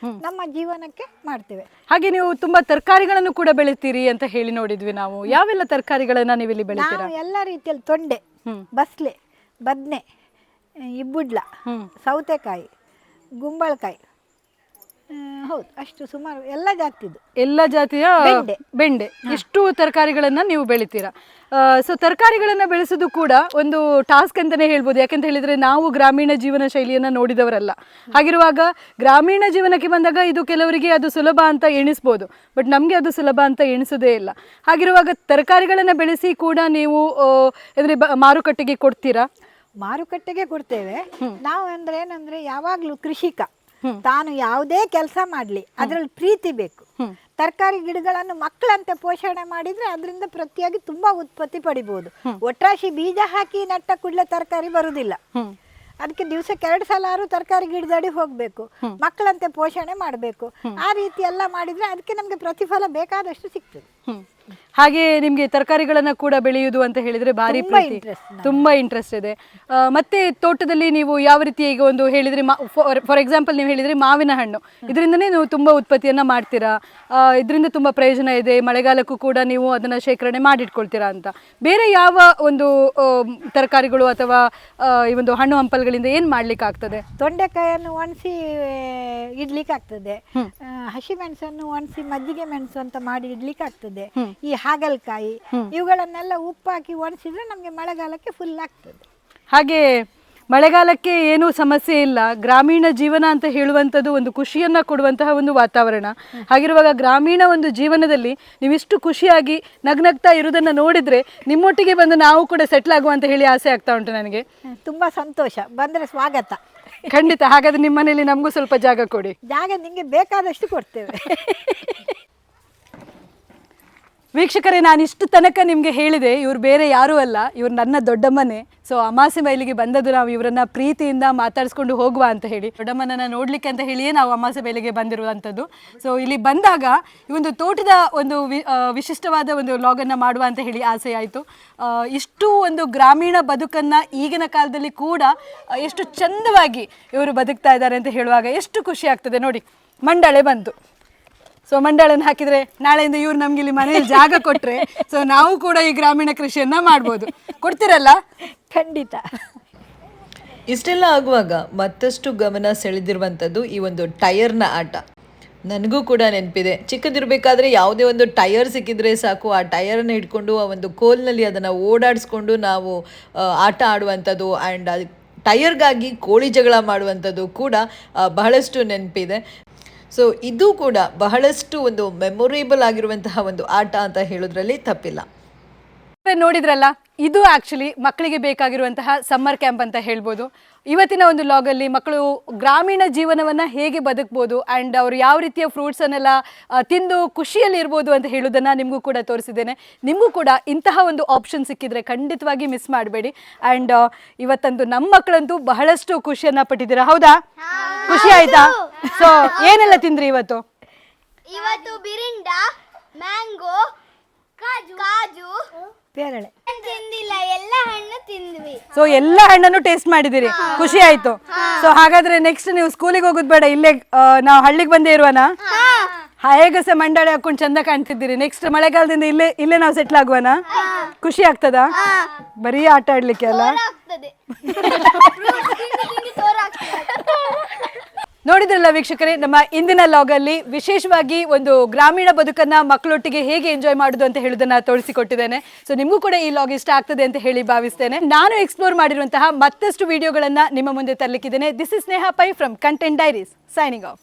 C: ನಮ್ಮ ಜೀವನಕ್ಕೆ ಮಾಡ್ತೇವೆ.
B: ಹಾಗೆ ನೀವು ತುಂಬಾ ತರಕಾರಿಗಳನ್ನು ಕೂಡ ಬೆಳಿತೀರಿ ಅಂತ ಹೇಳಿ ನೋಡಿದ್ವಿ ನಾವು. ಯಾವೆಲ್ಲ ತರಕಾರಿಗಳನ್ನ ನೀವು ಇಲ್ಲಿ ಬೆಳಿತೀರಾ?
C: ನಾವು ಎಲ್ಲ ರೀತಿಯಲ್ಲಿ ತೊಂಡೆ, ಬಸ್ಲೆ, ಬದನೆ, ಇಬ್ಬುಡ್ಲ, ಸೌತೆಕಾಯಿ, ಗುಂಬಳಕಾಯಿ, ಹೌದು ಅಷ್ಟು ಸುಮಾರು ಎಲ್ಲ ಜಾತಿಯ
B: ಬೆಂಡೆ, ಇಷ್ಟು ತರಕಾರಿಗಳನ್ನ ನೀವು ಬೆಳಿತೀರಾ. ಸೊ ತರಕಾರಿಗಳನ್ನ ಬೆಳೆಸೋದು ಕೂಡ ಒಂದು ಟಾಸ್ಕ್ ಅಂತಾನೆ ಹೇಳ್ಬೋದು. ಯಾಕಂತ ಹೇಳಿದ್ರೆ ನಾವು ಗ್ರಾಮೀಣ ಜೀವನ ಶೈಲಿಯನ್ನ ನೋಡಿದವರಲ್ಲ. ಹಾಗಿರುವಾಗ ಗ್ರಾಮೀಣ ಜೀವನಕ್ಕೆ ಬಂದಾಗ ಇದು ಕೆಲವರಿಗೆ ಅದು ಸುಲಭ ಅಂತ ಎಣಿಸ್ಬೋದು, ಬಟ್ ನಮ್ಗೆ ಅದು ಸುಲಭ ಅಂತ ಎಣಿಸೋದೇ ಇಲ್ಲ. ಹಾಗಿರುವಾಗ ತರಕಾರಿಗಳನ್ನ ಬೆಳೆಸಿ ಕೂಡ ನೀವು ಮಾರುಕಟ್ಟೆಗೆ ಕೊಡ್ತೀರಾ?
C: ಮಾರುಕಟ್ಟೆಗೆ ಕೊಡ್ತೇವೆ ನಾವು. ಏನಂದ್ರೆ ಯಾವಾಗ್ಲೂ ಕೃಷಿಕ ತಾನು ಯಾವುದೇ ಕೆಲಸ ಮಾಡ್ಲಿ ಅದ್ರಲ್ಲಿ ಪ್ರೀತಿ ಬೇಕು. ತರಕಾರಿ ಗಿಡಗಳನ್ನು ಮಕ್ಕಳಂತೆ ಪೋಷಣೆ ಮಾಡಿದ್ರೆ ಅದರಿಂದ ಪ್ರತಿಯಾಗಿ ತುಂಬಾ ಉತ್ಪತ್ತಿ ಪಡಿಬಹುದು. ಒಟ್ರಾಶಿ ಬೀಜ ಹಾಕಿ ನಟ್ಟ ಕೂಡಲೇ ತರಕಾರಿ ಬರುದಿಲ್ಲ. ಅದಕ್ಕೆ ದಿವಸಕ್ಕೆ 2 ಸಲ ತರಕಾರಿ ಗಿಡದಡಿ ಹೋಗ್ಬೇಕು, ಮಕ್ಕಳಂತೆ ಪೋಷಣೆ ಮಾಡಬೇಕು. ಆ ರೀತಿ ಎಲ್ಲ ಮಾಡಿದ್ರೆ ಅದಕ್ಕೆ ನಮ್ಗೆ ಪ್ರತಿಫಲ ಬೇಕಾದಷ್ಟು ಸಿಗ್ತದೆ.
B: ಹಾಗೆ ನಿಮ್ಗೆ ತರಕಾರಿಗಳನ್ನ ಕೂಡ ಬೆಳೆಯುವುದು ಅಂತ ಹೇಳಿದ್ರೆ ಭಾರಿ ಪ್ರೀತಿ, ತುಂಬಾ ಇಂಟ್ರೆಸ್ಟ್ ಇದೆ. ಮತ್ತೆ ತೋಟದಲ್ಲಿ ನೀವು ಯಾವ ರೀತಿ ಈಗ ಒಂದು ಹೇಳಿದ್ರೆ, ಫಾರ್ ಎಕ್ಸಾಂಪಲ್ ನೀವು ಹೇಳಿದ್ರೆ ಮಾವಿನ ಹಣ್ಣು, ಇದರಿಂದನೇ ನೀವು ತುಂಬಾ ಉತ್ಪತ್ತಿಯನ್ನ ಮಾಡ್ತೀರಾ, ಇದರಿಂದ ತುಂಬಾ ಪ್ರಯೋಜನ ಇದೆ, ಮಳೆಗಾಲಕ್ಕೂ ಕೂಡ ನೀವು ಅದನ್ನ ಶೇಖರಣೆ ಮಾಡಿಟ್ಕೊಳ್ತೀರಾ ಅಂತ. ಬೇರೆ ಯಾವ ಒಂದು ತರಕಾರಿಗಳು ಅಥವಾ ಈ ಒಂದು ಹಣ್ಣು ಹಂಪಲುಗಳಿಂದ ಏನ್ ಮಾಡ್ಲಿಕ್ಕೆ ಆಗ್ತದೆ?
C: ತೊಂಡೆಕಾಯನ್ನು ಒಣಸಿ ಇಡ್ಲಿಕ್ಕೆ ಆಗ್ತದೆ, ಹಸಿಮೆಣಸನ್ನು ಒಣಸಿ ಮಜ್ಜಿಗೆ ಮೆಣಸು ಅಂತ ಮಾಡಿ ಇಡ್ಲಿಕ್ಕೆ ಆಗ್ತದೆ. ಈ ಹಾಗಲಕಾಯಿ ಇವುಗಳನ್ನೆಲ್ಲ ಉಪ್ಪು ಹಾಕಿ ಒಣಸಿದ್ರೆ ನಮಗೆ ಮಳೆಗಾಲಕ್ಕೆ ಫುಲ್ ಆಗ್ತದೆ.
B: ಹಾಗೆ ಮಳೆಗಾಲಕ್ಕೆ ಏನೂ ಸಮಸ್ಯೆ ಇಲ್ಲ. ಗ್ರಾಮೀಣ ಜೀವನ ಅಂತ ಹೇಳುವಂಥದ್ದು ಒಂದು ಖುಷಿಯನ್ನು ಕೊಡುವಂತಹ ಒಂದು ವಾತಾವರಣ. ಹಾಗಿರುವಾಗ ಗ್ರಾಮೀಣ ಒಂದು ಜೀವನದಲ್ಲಿ ನೀವಿಷ್ಟು ಖುಷಿಯಾಗಿ ನಗ್ನಗ್ತಾ ಇರೋದನ್ನು ನೋಡಿದರೆ ನಿಮ್ಮೊಟ್ಟಿಗೆ ಬಂದು ನಾವು ಕೂಡ ಸೆಟ್ಲ್ ಆಗುವ ಅಂತ ಹೇಳಿ ಆಸೆ ಆಗ್ತಾ ಉಂಟು ನನಗೆ.
C: ತುಂಬ ಸಂತೋಷ, ಬಂದರೆ ಸ್ವಾಗತ.
B: ಖಂಡಿತ. ಹಾಗಾದ್ರೆ ನಿಮ್ಮ ಮನೇಲಿ ನಮಗೂ ಸ್ವಲ್ಪ ಜಾಗ ಕೊಡಿ.
C: ಜಾಗ ನಿಮಗೆ ಬೇಕಾದಷ್ಟು ಕೊಡ್ತೇವೆ.
B: ವೀಕ್ಷಕರೇ, ನಾನು ಇಷ್ಟು ತನಕ ನಿಮಗೆ ಹೇಳಿದೆ, ಇವ್ರು ಬೇರೆ ಯಾರೂ ಅಲ್ಲ, ಇವ್ರು ನನ್ನ ದೊಡ್ಡಮ್ಮನೇ. ಸೊ ಅಮಾಸೆ ಬೈಲಿಗೆ ಬಂದದ್ದು ನಾವು ಇವರನ್ನ ಪ್ರೀತಿಯಿಂದ ಮಾತಾಡಿಸ್ಕೊಂಡು ಹೋಗುವ ಅಂತ ಹೇಳಿ, ದೊಡ್ಡಮ್ಮನನ್ನು ನೋಡಲಿಕ್ಕೆ ಅಂತ ಹೇಳಿಯೇ ನಾವು ಅಮಾಸೆ ಬೈಲಿಗೆ ಬಂದಿರುವಂಥದ್ದು. ಸೊ ಇಲ್ಲಿ ಬಂದಾಗ ಈ ಒಂದು ತೋಟದ ಒಂದು ವಿಶಿಷ್ಟವಾದ ಒಂದು ವ್ಲಾಗನ್ನು ಮಾಡುವ ಅಂತ ಹೇಳಿ ಆಸೆ ಆಯಿತು. ಇಷ್ಟು ಒಂದು ಗ್ರಾಮೀಣ ಬದುಕನ್ನು ಈಗಿನ ಕಾಲದಲ್ಲಿ ಕೂಡ ಎಷ್ಟು ಚಂದವಾಗಿ ಇವರು ಬದುಕ್ತಾ ಇದ್ದಾರೆ ಅಂತ ಹೇಳುವಾಗ ಎಷ್ಟು ಖುಷಿ ಆಗ್ತದೆ. ನೋಡಿ, ಮಂಡಳೆ ಬಂತು. ಸೊ ಮಂಡಳನ್ನು ಹಾಕಿದರೆ ನಾಳೆಯಿಂದ ಇವ್ರು ನಮ್ಗೆ ಇಲ್ಲಿ ಮನೆಯಲ್ಲಿ ಜಾಗ ಕೊಟ್ಟರೆ ಸೊ ನಾವು ಕೂಡ ಈ ಗ್ರಾಮೀಣ ಕೃಷಿಯನ್ನು ಮಾಡ್ಬೋದು. ಕೊಡ್ತೀರಲ್ಲ?
C: ಖಂಡಿತ.
E: ಇಷ್ಟೆಲ್ಲ ಆಗುವಾಗ ಮತ್ತಷ್ಟು ಗಮನ ಸೆಳೆದಿರುವಂಥದ್ದು ಈ ಒಂದು ಟಯರ್ನ ಆಟ. ನನಗೂ ಕೂಡ ನೆನಪಿದೆ, ಚಿಕ್ಕದಿರಬೇಕಾದ್ರೆ ಯಾವುದೇ ಒಂದು ಟಯರ್ ಸಿಕ್ಕಿದ್ರೆ ಸಾಕು, ಆ ಟಯರನ್ನು ಇಟ್ಕೊಂಡು ಆ ಒಂದು ಕೋಲ್ನಲ್ಲಿ ಅದನ್ನು ಓಡಾಡಿಸ್ಕೊಂಡು ನಾವು ಆಟ ಆಡುವಂಥದ್ದು. ಆ್ಯಂಡ್ ಟಯರ್ಗಾಗಿ ಕೋಳಿ ಜಗಳ ಮಾಡುವಂಥದ್ದು ಕೂಡ ಬಹಳಷ್ಟು ನೆನಪಿದೆ. ಸೊ ಇದು ಕೂಡ ಬಹಳಷ್ಟು ಒಂದು ಮೆಮೊರೇಬಲ್ ಆಗಿರುವಂತಹ ಒಂದು ಆಟ ಅಂತ ಹೇಳೋದ್ರಲ್ಲಿ ತಪ್ಪಿಲ್ಲ.
B: ನೋಡಿದ್ರಲ್ಲ, ಇದು ಆ್ಯಕ್ಚುಲಿ ಮಕ್ಕಳಿಗೆ ಬೇಕಾಗಿರುವಂತಹ ಸಮ್ಮರ್ ಕ್ಯಾಂಪ್ ಅಂತ ಹೇಳ್ಬೋದು. ಇವತ್ತಿನ ಒಂದು ಲಾಗಲ್ಲಿ ಮಕ್ಕಳು ಗ್ರಾಮೀಣ ಜೀವನವನ್ನು ಹೇಗೆ ಬದುಕ್ಬೋದು ಆ್ಯಂಡ್ ಅವರು ಯಾವ ರೀತಿಯ ಫ್ರೂಟ್ಸನ್ನೆಲ್ಲ ತಿಂದು ಖುಷಿಯಲ್ಲಿ ಇರ್ಬೋದು ಅಂತ ಹೇಳೋದನ್ನು ನಿಮಗೂ ಕೂಡ ತೋರಿಸಿದ್ದೇನೆ. ನಿಮಗೂ ಕೂಡ ಇಂತಹ ಒಂದು ಆಪ್ಷನ್ ಸಿಕ್ಕಿದ್ರೆ ಖಂಡಿತವಾಗಿ ಮಿಸ್ ಮಾಡಬೇಡಿ. ಆ್ಯಂಡ್ ಇವತ್ತಂತೂ ನಮ್ಮ ಮಕ್ಕಳಂತೂ ಬಹಳಷ್ಟು ಖುಷಿಯನ್ನು ಪಟ್ಟಿದ್ದೀರಾ, ಹೌದಾ? ಖುಷಿ ಆಯ್ತಾ? ಸೊ ಏನೆಲ್ಲ ತಿಂದ್ರಿ ಇವತ್ತು?
A: ಇವತ್ತು ಬಿರಿಂಡ, ಮ್ಯಾಂಗೋ, ಕಾಜು,
C: ಪೇರಳೆ
A: ತಿಂದಿಲ್ಲ, ಎಲ್ಲ ಹಣ್ಣು ತಿಂದ್ವಿ.
B: ಸೊ ಎಲ್ಲ ಹಣ್ಣನ್ನು ಟೇಸ್ಟ್ ಮಾಡಿದಿರಿ, ಖುಷಿ ಆಯ್ತು. ಸೊ ಹಾಗಾದ್ರೆ ನೆಕ್ಸ್ಟ್ ನೀವು ಸ್ಕೂಲಿಗೆ ಹೋಗೋದು ಬೇಡ, ಇಲ್ಲೇ ನಾವು ಹಳ್ಳಿಗೆ ಬಂದೇ ಇರುವನಾ? ಹೇಗಸ ಮಂಡಳಿ ಹಾಕೊಂಡು ಚಂದ ಕಾಣ್ತಿದ್ದೀರಿ. ನೆಕ್ಸ್ಟ್ ಮಳೆಗಾಲದಿಂದ ಇಲ್ಲೇ ನಾವು ಸೆಟ್ಲ್ ಆಗುವನಾ? ಖುಷಿ ಆಗ್ತದಾ? ಬರೀ ಆಟ ಆಡ್ಲಿಕ್ಕೆ ಅಲ್ಲ. ನೋಡಿದ್ರಲ್ಲ ವೀಕ್ಷಕರೇ, ನಮ್ಮ ಇಂದಿನ ಲಾಗಲ್ಲಿ ವಿಶೇಷವಾಗಿ ಒಂದು ಗ್ರಾಮೀಣ ಬದುಕನ್ನ ಮಕ್ಕಳೊಟ್ಟಿಗೆ ಹೇಗೆ ಎಂಜಾಯ್ ಮಾಡೋದು ಅಂತ ಹೇಳೋದನ್ನ ತೋರಿಸಿಕೊಟ್ಟಿದ್ದೇನೆ. ಸೊ ನಿಮಗೂ ಕೂಡ ಈ ಲಾಗ್ ಇಷ್ಟ ಆಗ್ತದೆ ಅಂತ ಹೇಳಿ ಭಾವಿಸ್ತೇನೆ. ನಾನು ಎಕ್ಸ್ಪ್ಲೋರ್ ಮಾಡಿರುವಂತಹ ಮತ್ತಷ್ಟು ವಿಡಿಯೋಗಳನ್ನ ನಿಮ್ಮ ಮುಂದೆ ತರಲಿಕ್ಕಿದ್ದೇನೆ. This is Sneha Pai from content diaries, signing of.